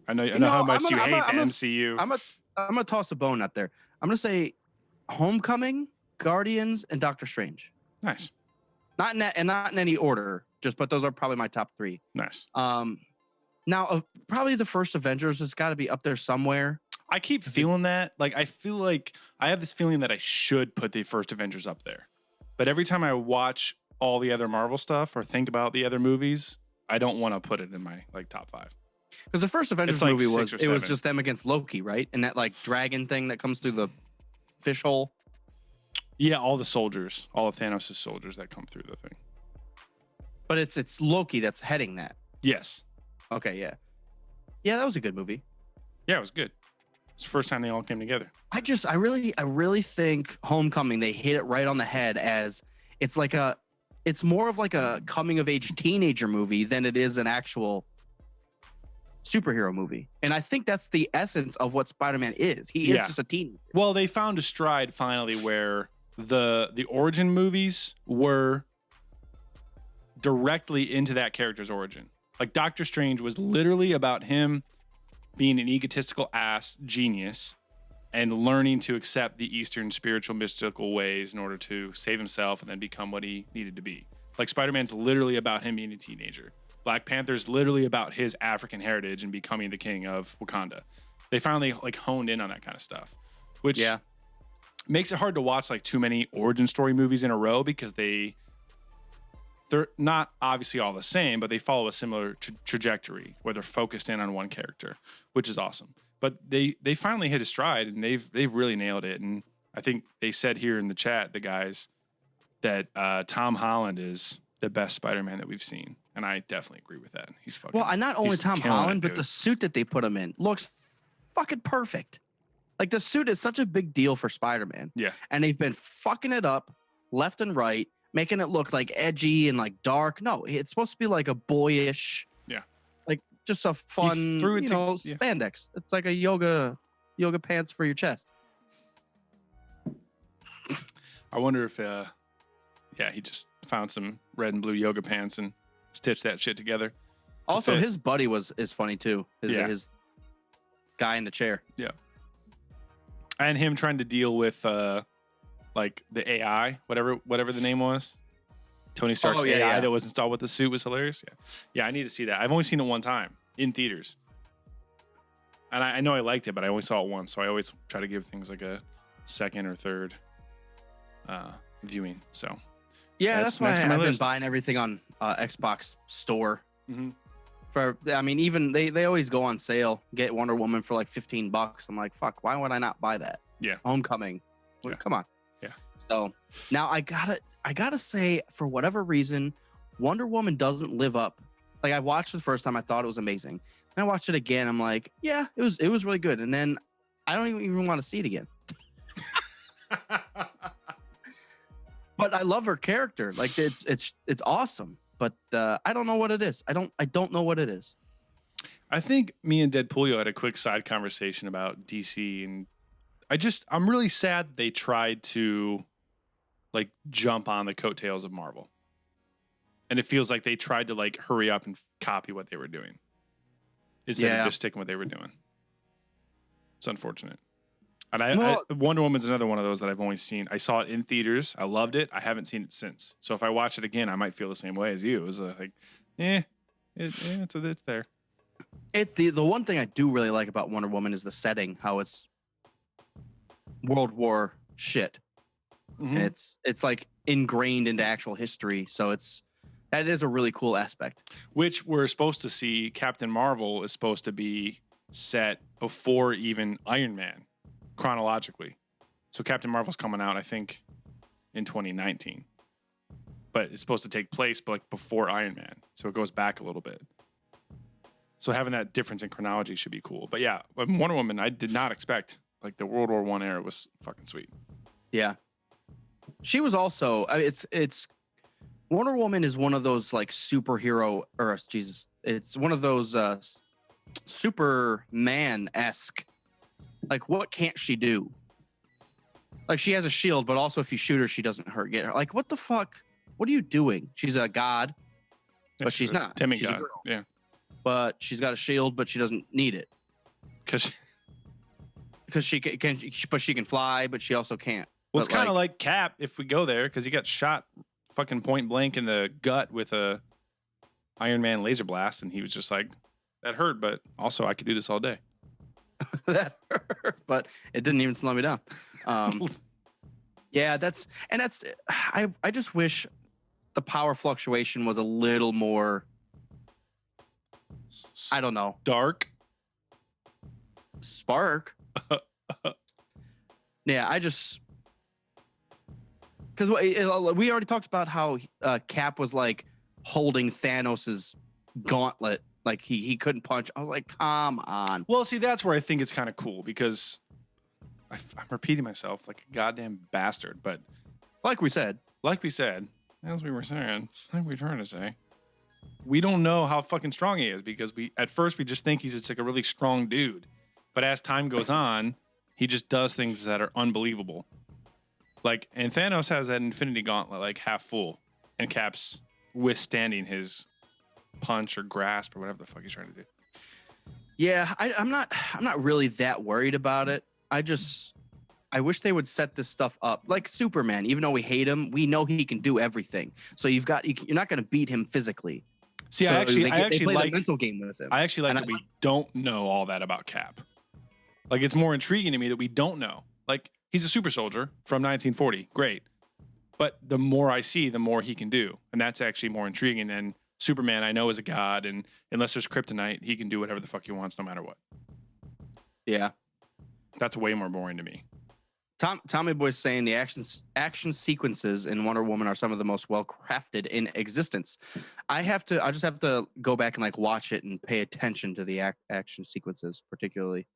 I know how much you hate the I'm MCU. I'm gonna toss a bone out there. I'm gonna say Homecoming, Guardians, and Doctor Strange. Nice. Not in any order. but those are probably my top 3. Nice. Now probably the first Avengers has got to be up there somewhere. I keep feeling that. Like, I feel like I have this feeling that I should put the first Avengers up there. But every time I watch all the other Marvel stuff or think about the other movies, I don't want to put it in my like top 5. Because the first Avengers It's like movie 6 was or it was 7. just them against Loki, right? And that like dragon thing that comes through the fish hole. Yeah, all the soldiers, all of Thanos' soldiers that come through the thing. But it's Loki that's heading that. Yes. Okay, yeah. Yeah, that was a good movie. Yeah, it was good. It's the first time they all came together. I really think Homecoming, they hit it right on the head as it's more of like a coming of age teenager movie than it is an actual superhero movie. And I think that's the essence of what Spider-Man is. He is just a teenager. Well, they found a stride finally where the origin movies were directly into that character's origin. Like Doctor Strange was literally about him being an egotistical ass genius and learning to accept the Eastern spiritual mystical ways in order to save himself and then become what he needed to be. Like Spider-Man's literally about him being a teenager. Black Panther's literally about his African heritage and becoming the king of Wakanda. They finally like honed in on that kind of stuff, which makes it hard to watch like too many origin story movies in a row because they're not obviously all the same, but they follow a similar trajectory where they're focused in on one character, which is awesome. But they finally hit a stride and they've really nailed it. And I think they said here in the chat, the guys, that Tom Holland is the best Spider-Man that we've seen. And I definitely agree with that. He's fucking. Well, not only he's Tom killing Holland, it, but dude. the suit that they put him in looks fucking perfect. Like the suit is such a big deal for Spider-Man. Yeah. And they've been fucking it up left and right, making it look like edgy and like dark. No, it's supposed to be like a boyish, like just a fun, threw it spandex. It's like a yoga pants for your chest. I wonder if, he just found some red and blue yoga pants and stitched that shit together. Also, fit. his buddy is funny too. His guy in the chair. Yeah. And him trying to deal with like the AI, whatever the name was. Tony Stark's AI that was installed with the suit was hilarious. Yeah. Yeah, I need to see that. I've only seen it one time in theaters. And I know I liked it, but I only saw it once. So I always try to give things like a second or third viewing. So yeah, that's why next on my I've been list. buying everything on Xbox Store. Mhm. Even they always go on sale. Get Wonder Woman for like $15. I'm like, fuck, why would I not buy that? Yeah. Homecoming. Well, Yeah. come on. Yeah. So now I gotta say, for whatever reason, Wonder Woman doesn't live up. Like I watched it the first time, I thought it was amazing. And I watched it again, I'm like, yeah, it was really good. And then I don't even want to see it again. But I love her character. Like it's awesome. But I don't know what it is. I don't know what it is. I think me and Deadpoolio had a quick side conversation about DC, and I'm really sad they tried to like jump on the coattails of Marvel. And it feels like they tried to like hurry up and copy what they were doing instead of just sticking what they were doing. It's unfortunate. And Wonder Woman's another one of those that I've only seen. I saw it in theaters. I loved it. I haven't seen it since. So if I watch it again, I might feel the same way as you. It was like, it's there. It's the one thing I do really like about Wonder Woman is the setting, how it's World War shit. Mm-hmm. And it's like ingrained into actual history. So that is a really cool aspect. Which we're supposed to see. Captain Marvel is supposed to be set before even Iron Man, chronologically. So Captain Marvel's coming out, I think, in 2019. But it's supposed to take place like before Iron Man. So it goes back a little bit. So having that difference in chronology should be cool. But yeah, Wonder Woman, I did not expect. Like the World War I era was fucking sweet. Yeah. She was also, it's Wonder Woman is one of those like superhero, or Jesus, it's one of those Superman-esque. Like, what can't she do? Like, she has a shield, but also if you shoot her, she doesn't get her. Like, what the fuck? What are you doing? She's a god, but she's not. Demigod. She's a girl. Yeah. But she's got a shield, but she doesn't need it. Because she can fly, but she also can't. Well, it's kind of like Cap if we go there, because he got shot fucking point blank in the gut with a Iron Man laser blast, and he was just like, that hurt, but also I could do this all day. That hurt, but it didn't even slow me down. Yeah, I just wish the power fluctuation was a little more, I don't know, Dark. spark. Yeah, I just, because we already talked about how Cap was like holding Thanos's gauntlet, like he couldn't punch. I was like, come on. Well, see, that's where I think it's kind of cool because I'm repeating myself like a goddamn bastard. But Like we said, as we were saying, like we were trying to say, we don't know how fucking strong he is because at first we just think he's just like a really strong dude. But as time goes on, he just does things that are unbelievable. Like, and Thanos has that Infinity Gauntlet like half full, and Cap's withstanding his punch or grasp or whatever the fuck he's trying to do. yeah, I'm not really that worried about it. I wish they would set this stuff up like Superman. Even though we hate him, we know he can do everything. So you're not going to beat him physically. See, So I actually play like the mental game with him. I actually like And that we don't know all that about Cap. Like, it's more intriguing to me that we don't know. Like, he's a super soldier from 1940. Great. But the more I see, the more he can do. And that's actually more intriguing than Superman, I know, is a god. And unless there's kryptonite, he can do whatever the fuck he wants no matter what. Yeah. That's way more boring to me. Tommy Boy's saying the action sequences in Wonder Woman are some of the most well crafted in existence. I just have to go back and like watch it and pay attention to the action sequences, particularly.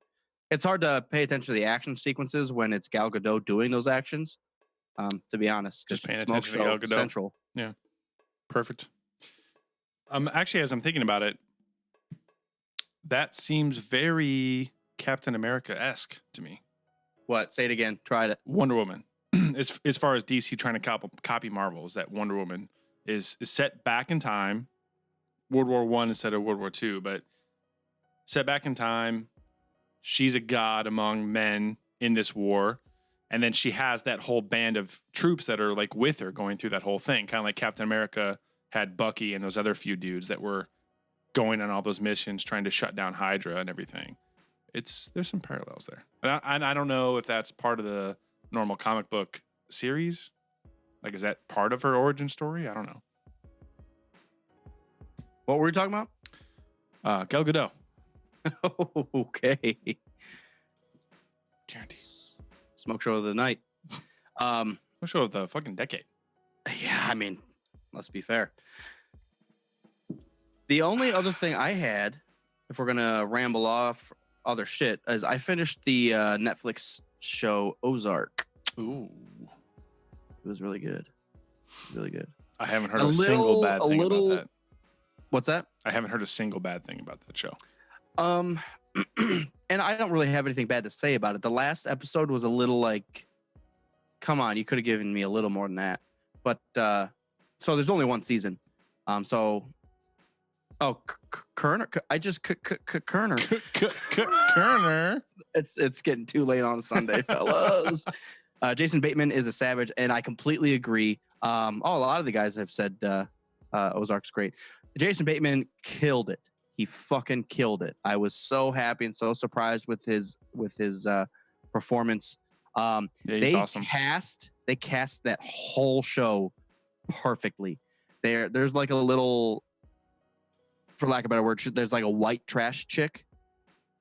It's hard to pay attention to the action sequences when it's Gal Gadot doing those actions. To be honest, Just paying Smoke attention to Gal Show Gadot. Central. Yeah. Perfect. Actually, as I'm thinking about it, that seems very Captain America-esque to me. What? Say it again. Tried it. Wonder Woman. As far as DC trying to copy Marvel, is that Wonder Woman is set back in time, World War I instead of World War II, but set back in time. She's a god among men in this war, and then she has that whole band of troops that are like with her going through that whole thing, kind of like Captain America had Bucky and those other few dudes that were going on all those missions trying to shut down Hydra and everything. There's some parallels there. And I don't know if that's part of the normal comic book series. Like, is that part of her origin story? I don't know. What were we talking about? Gal Gadot. Okay. Guaranteed. Smoke show of the night. Show of the fucking decade. Yeah, I mean, let's be fair. The only other thing I had, if we're gonna ramble off other shit, is I finished the Netflix show Ozark. Ooh. It was really good. Really good. I haven't heard a single bad thing about that. What's that? I haven't heard a single bad thing about that show. And I don't really have anything bad to say about it. The last episode was a little like, come on, you could have given me a little more than that. But so there's only one season. Kerner. I just Kerner. Kerner. It's getting too late on Sunday, fellas. Jason Bateman is a savage, and I completely agree. A lot of the guys have said Ozark's great. Jason Bateman killed it. He fucking killed it. I was so happy and so surprised with his performance. Yeah, he's awesome. They cast that whole show perfectly. There's like a little, for lack of a better word, there's like a white trash chick.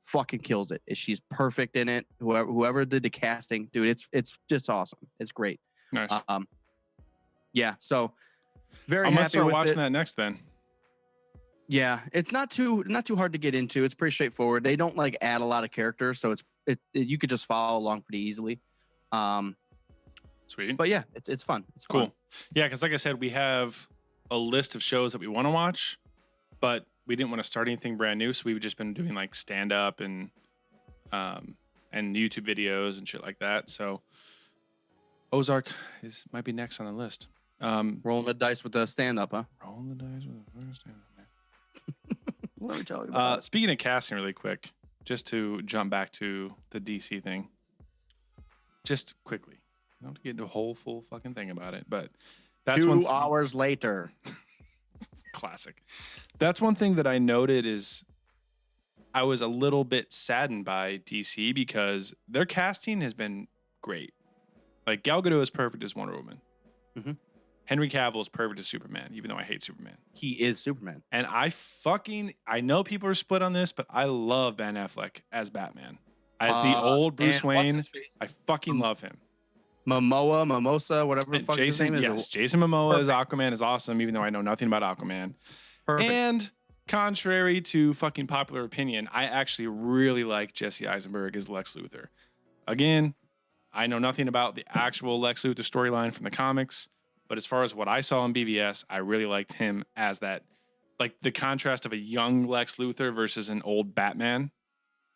Fucking kills it. She's perfect in it. Whoever did the casting, dude, it's just awesome. It's great. Nice. Yeah. So very I'm happy gonna start with watching it. that next then. Yeah, it's not too hard to get into. It's pretty straightforward. They don't like add a lot of characters, so you could just follow along pretty easily. Sweet. But yeah, it's fun. It's Cool. fun. Yeah, because like I said, we have a list of shows that we want to watch, but we didn't want to start anything brand new, so we've just been doing like stand up and YouTube videos and shit like that. So Ozark might be next on the list. Rolling the dice with the stand up, huh? Rolling the dice with the first stand up. What are we talking about? Speaking of casting, really quick, just to jump back to the DC thing, just quickly. I don't have to get into a whole full fucking thing about it, but that's 2 hours later. Classic. That's one thing that I noted is I was a little bit saddened by DC because their casting has been great. Like Gal Gadot is perfect as Wonder Woman. Mhm. Henry Cavill is perfect as Superman, even though I hate Superman. He is Superman. And I know people are split on this, but I love Ben Affleck as Batman. As the old Bruce and what's Wayne, his face? I fucking love him. Mimosa, whatever the And fuck his name is. Yes, Jason Momoa as Aquaman is awesome, even though I know nothing about Aquaman. Perfect. And contrary to fucking popular opinion, I actually really like Jesse Eisenberg as Lex Luthor. Again, I know nothing about the actual Lex Luthor storyline from the comics, but as far as what I saw in BVS, I really liked him as that, like the contrast of a young Lex Luthor versus an old Batman.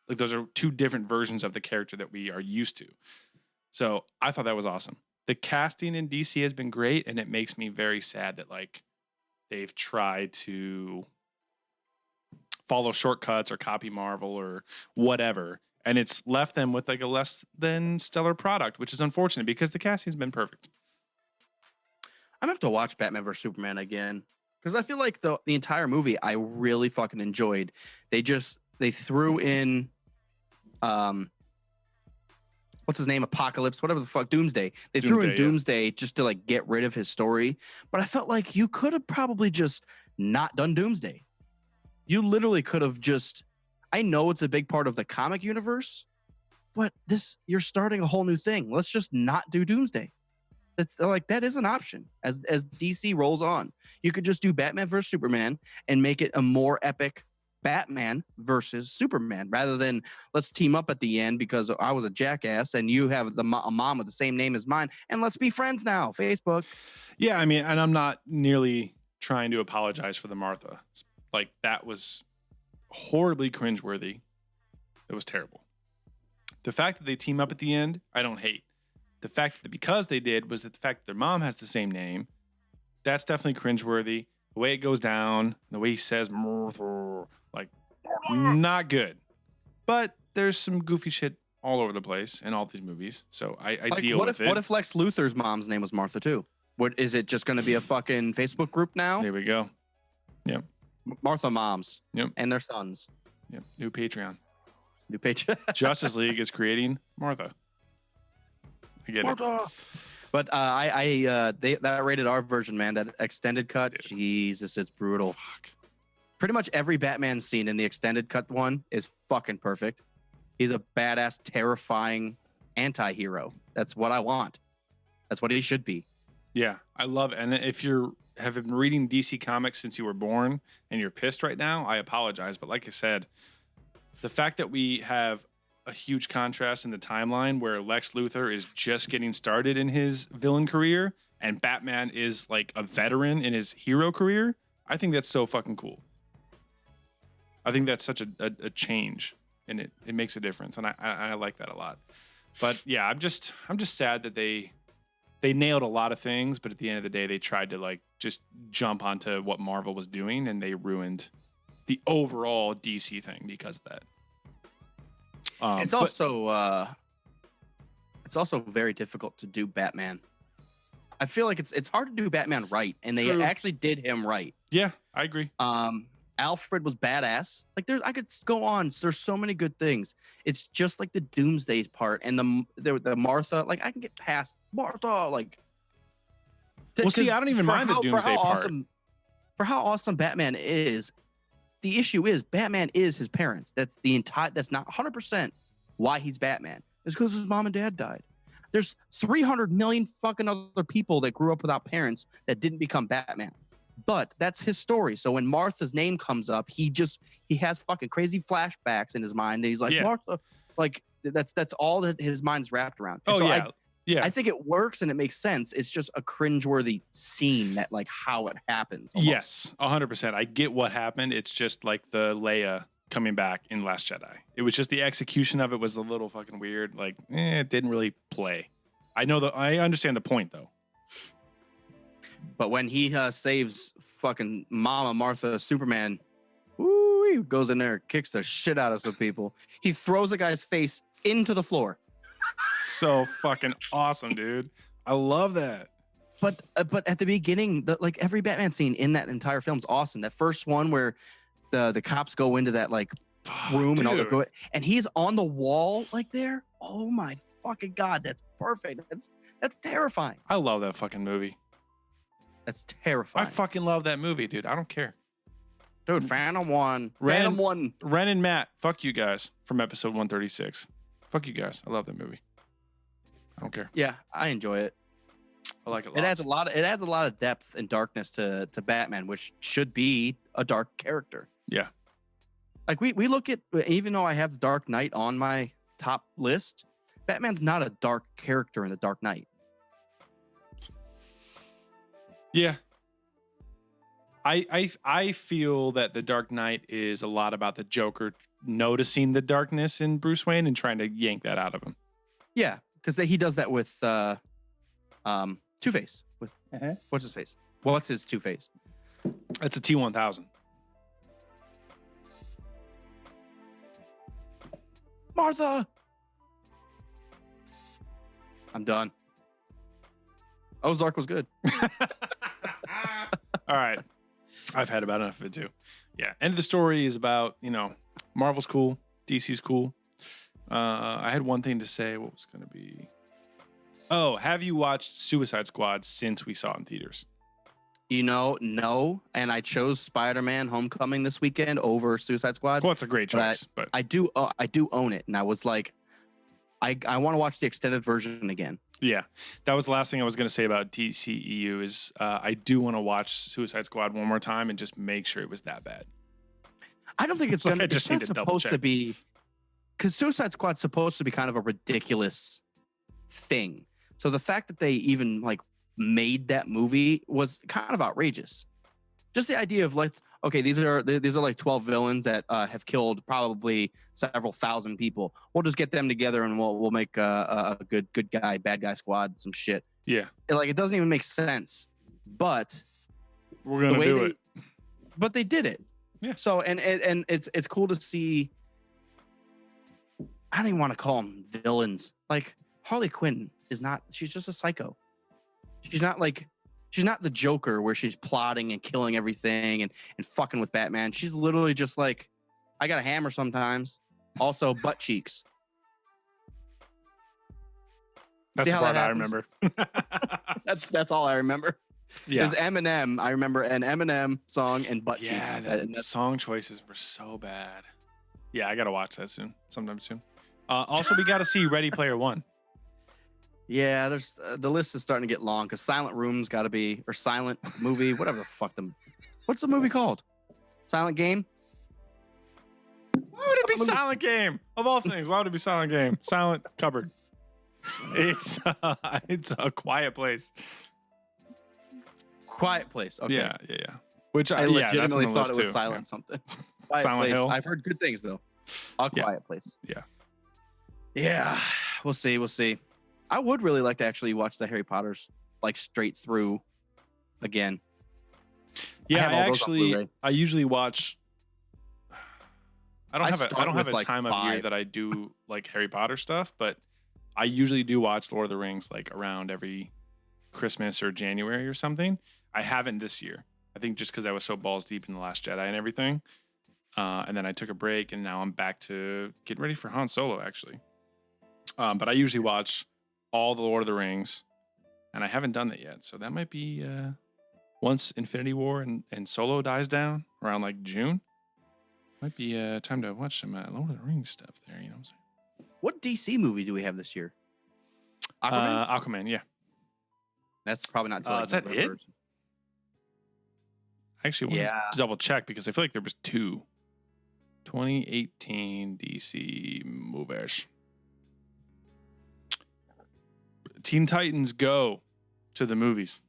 Like those are two different versions of the character that we are used to. So I thought that was awesome. The casting in DC has been great, and it makes me very sad that like they've tried to follow shortcuts or copy Marvel or whatever, and it's left them with like a less than stellar product, which is unfortunate because the casting's been perfect. I'm gonna have to watch Batman vs Superman again because I feel like the entire movie I really fucking enjoyed. They threw in, what's his name? Apocalypse, whatever the fuck, Doomsday. They threw in Doomsday just to like get rid of his story, but I felt like you could have probably just not done Doomsday. You literally could have just. I know it's a big part of the comic universe, but you're starting a whole new thing. Let's just not do Doomsday. That's like that is an option as DC rolls on. You could just do Batman versus Superman and make it a more epic Batman versus Superman rather than let's team up at the end because I was a jackass and you have a mom with the same name as mine and let's be friends now. Facebook. Yeah, I mean, and I'm not nearly trying to apologize for the Martha. Like that was horribly cringeworthy. It was terrible. The fact that they team up at the end, I don't hate. The fact that because they did was that the fact that their mom has the same name, that's definitely cringeworthy. The way it goes down, the way he says Martha, like not good. But there's some goofy shit all over the place in all these movies, so I like, deal with it. What if Lex Luthor's mom's name was Martha too? What is it just going to be a fucking Facebook group now? There we go. Yep. Martha moms. Yep. And their sons. Yep. New Patreon. New Patreon. Justice League is creating Martha. I get Martha. It. But that rated R version, man, that extended cut, dude. Jesus, it's brutal. Fuck. Pretty much every Batman scene in the extended cut one is fucking perfect. He's a badass, terrifying anti-hero. That's what I want. That's what he should be. Yeah, I love it. And if you have been reading DC Comics since you were born and you're pissed right now, I apologize. But like I said, the fact that we have a huge contrast in the timeline where Lex Luthor is just getting started in his villain career and Batman is like a veteran in his hero career, I think that's so fucking cool. I think that's such a change, and it makes a difference, and I like that a lot. But yeah, I'm just sad that they nailed a lot of things, but at the end of the day, they tried to like just jump onto what Marvel was doing, and they ruined the overall DC thing because of that. It's also very difficult to do Batman. I feel like it's hard to do Batman right, and they actually did him right. Yeah, I agree. Alfred was badass. Like I could go on. There's so many good things. It's just like the Doomsday part and the Martha. Like I can get past Martha. Like, well, see, I don't even mind the Doomsday part. For how awesome Batman is, the issue is Batman is his parents. That's that's not 100% why he's Batman. It's because his mom and dad died. There's 300 million fucking other people that grew up without parents that didn't become Batman. But that's his story. So when Martha's name comes up, he has fucking crazy flashbacks in his mind. And he's like, Martha, like that's all that his mind's wrapped around. And I think it works and it makes sense. It's just a cringeworthy scene that like how it happens. Almost. Yes, 100%. I get what happened. It's just like the Leia coming back in Last Jedi. It was just the execution of it was a little fucking weird. Like, it didn't really play. I understand the point though. But when he saves fucking Mama Martha Superman, woo, he goes in there, kicks the shit out of some people. He throws a guy's face into the floor. So fucking awesome, dude. I love that. But at the beginning, like every Batman scene in that entire film is awesome. That first one where the cops go into that like room and all the Dude. and he's on the wall like there. Oh my fucking god, that's perfect. That's terrifying. I love that fucking movie. That's I terrifying. fucking love that movie, dude. I don't care. Dude, Phantom One. Ren- Phantom One. Ren and Matt, fuck you guys from episode 136. Fuck you guys. I love that movie. I don't care. Yeah, I enjoy it. I like it a lot. It adds a lot of depth and darkness to Batman, which should be a dark character. Yeah. Like we look at, even though I have Dark Knight on my top list, Batman's not a dark character in the Dark Knight. Yeah. I feel that the Dark Knight is a lot about the Joker noticing the darkness in Bruce Wayne and trying to yank that out of him. Yeah, because he does that with Two-Face. With what's his face? Well, what's his Two-Face? That's a T-1000. Martha. I'm done. Ozark was good. All right. I've had about enough of it too. Yeah. End of the story is about, Marvel's cool. DC's cool. I had one thing to say. What was going to be? Oh, have you watched Suicide Squad since we saw it in theaters? No. And I chose Spider-Man Homecoming this weekend over Suicide Squad. Well, it's a great choice, but I do own it. And I was like, I want to watch the extended version again. yeah, that was the last thing I was going to say about DCEU is I do want to watch Suicide Squad one more time and just make sure it was that bad. I don't think it's Like, gonna. I just It's need not to double supposed to check. be, because Suicide Squad's supposed to be kind of a ridiculous thing. So the fact that they even like made that movie was kind of outrageous. Just the idea of like, okay, these are like 12 villains that have killed probably several thousand people. We'll just get them together and we'll make a good guy, bad guy squad, some shit. Yeah, It doesn't even make sense. But we're going to do it. But they did it. Yeah. So and it's cool to see. I don't even want to call them villains. Like Harley Quinn is not. She's just a psycho. She's not the Joker where she's plotting and killing everything and fucking with Batman. She's literally just like, I got a hammer sometimes. Also butt cheeks. That's See the how part that I happens? remember. That's all I remember. Yeah. There's Eminem. I remember an Eminem song and butt Yeah, cheeks. the song choices were so bad. Yeah, I got to watch that sometime soon. Also, we got to see Ready Player One. Yeah, there's the list is starting to get long because Silent Room's got to be, or Silent Movie, whatever the fuck them. What's the movie called? Silent Game? Why would it be Silent Game? Of all things, why would it be Silent Game? Silent Cupboard. It's a quiet place. Quiet Place. Okay. Yeah. Which I yeah, that's on legitimately the thought list it was too. Silent something. Quiet Silent Place. Hill? I've heard good things though. A Yeah. Quiet Place. Yeah. Yeah. We'll see. I would really like to actually watch the Harry Potters like straight through again. Yeah, have all those on Blu-ray. I usually watch. I don't start have with, a like, time of year 5. that I do like Harry Potter stuff, but I usually do watch Lord of the Rings like around every Christmas or January or something. I haven't this year. I think just because I was so balls deep in The Last Jedi and everything. And then I took a break and now I'm back to getting ready for Han Solo actually. But I usually watch all the Lord of the Rings and I haven't done that yet. So that might be once Infinity War and Solo dies down around like June. Might be time to watch some Lord of the Rings stuff there. You know what I'm saying? What DC movie do we have this year? Aquaman, yeah. That's probably not till like is that November. it? I actually want Yeah. to double check because I feel like there was 2. 2018 DC movies. Teen Titans Go to the movies.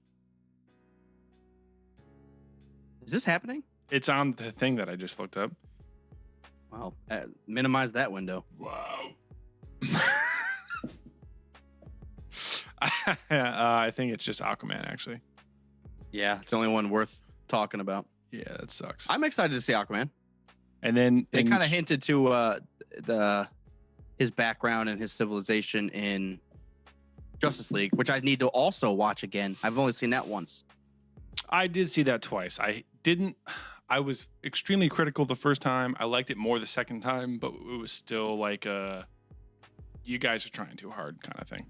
Is this happening? It's on the thing that I just looked up. Wow. Minimize that window. Wow. I think it's just Aquaman, actually. Yeah, it's the only one worth talking about. Yeah, that sucks. I'm excited to see Aquaman. And then They kind of hinted to his background and his civilization in Justice League, which I need to also watch again. I've only seen that once. I did see that twice. I was extremely critical the first time. I liked it more the second time, but it was still like you guys are trying too hard kind of thing.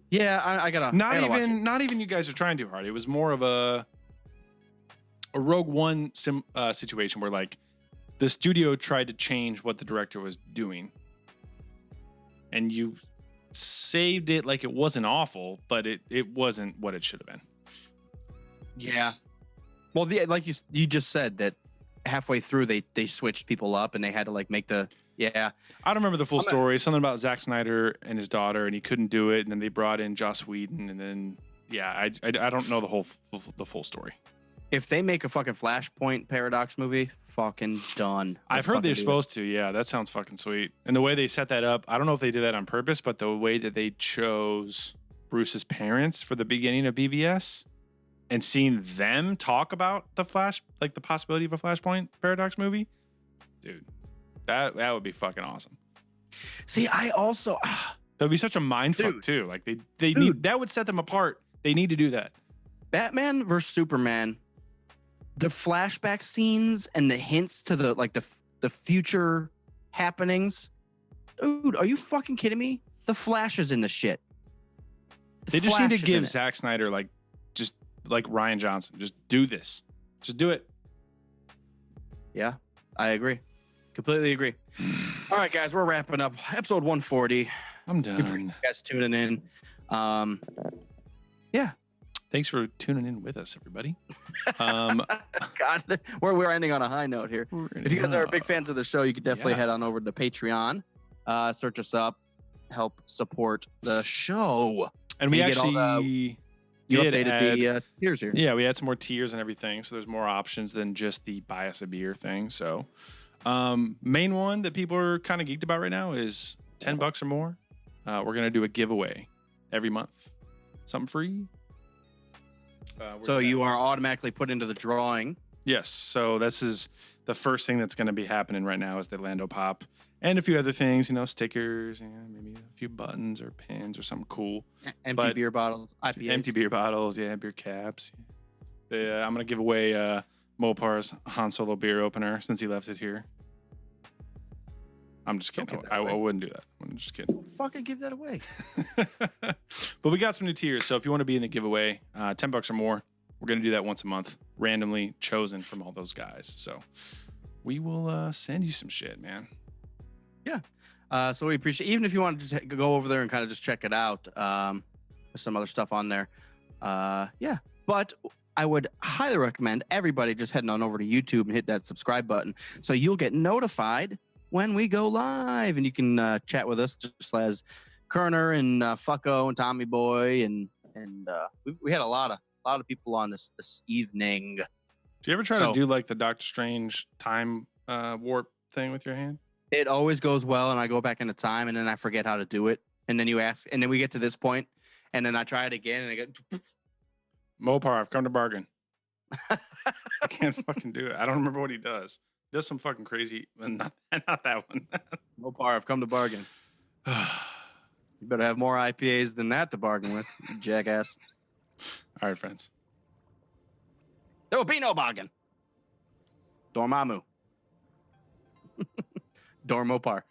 Yeah, I gotta watch it. Not even you guys are trying too hard. It was more of a Rogue One situation where like the studio tried to change what the director was doing, and you saved it like it wasn't awful, but it wasn't what it should have been. Yeah. Well, like you just said that halfway through they switched people up and they had to like make the yeah. I don't remember the full story. Something about Zack Snyder and his daughter, and he couldn't do it, and then they brought in Joss Whedon, and then I don't know the full story. If they make a fucking Flashpoint Paradox movie, fucking done. I've heard they're supposed to. Yeah, that sounds fucking sweet. And the way they set that up, I don't know if they did that on purpose, but the way that they chose Bruce's parents for the beginning of BVS and seeing them talk about the possibility of a Flashpoint Paradox movie, dude, that would be fucking awesome. See, I also that'd be such a mindfuck too. Like they need that would set them apart. They need to do that. Batman versus Superman. The flashback scenes and the hints to the future happenings. Dude, are you fucking kidding me? The Flash is in the shit. They just need to give Zack Snyder just like Ryan Johnson. Just do this. Just do it. Yeah, I agree. Completely agree. All right, guys, we're wrapping up episode 140. I'm We appreciate done. you guys tuning in. Yeah. Thanks for tuning in with us, everybody. God, we're ending on a high note here. If you guys are big fans of the show, you can definitely head on over to Patreon, search us up, help support the show. And we you get all actually You did updated add, the tiers here. Yeah, we had some more tiers and everything, so there's more options than just the buy us a beer thing. So, main one that people are kind of geeked about right now is $10 or more. We're gonna do a giveaway every month, something free. So you are automatically put into the drawing. Yes. So this is the first thing that's going to be happening right now is the Lando Pop and a few other things, stickers, maybe a few buttons or pins or something cool. Empty beer bottles, IPAs. Empty beer bottles, beer caps. I'm going to give away Mopar's Han Solo beer opener since he left it here. I'm just kidding. I wouldn't do that. I'm just kidding. Fucking give that away. But we got some new tiers. So if you want to be in the giveaway, $10 or more, we're going to do that once a month, randomly chosen from all those guys. So we will send you some shit, man. Yeah. So we appreciate, even if you want to just go over there and kind of just check it out, there's some other stuff on there. Yeah. But I would highly recommend everybody just heading on over to YouTube and hit that subscribe button so you'll get notified when we go live, and you can chat with us just as Kerner and Fucko and Tommy Boy, and we had a lot of people on this evening. Do you ever try to do like the Doctor Strange time warp thing with your hand? It always goes well, and I go back into time, and then I forget how to do it, and then you ask, and then we get to this point, and then I try it again, and I get Mopar, I've come to bargain. I can't fucking do it. I don't remember what he does. Does some fucking crazy, not that one. Mopar, I've come to bargain. You better have more IPAs than that to bargain with, you jackass. All right, friends. There will be no bargain. Dormammu. Dormopar.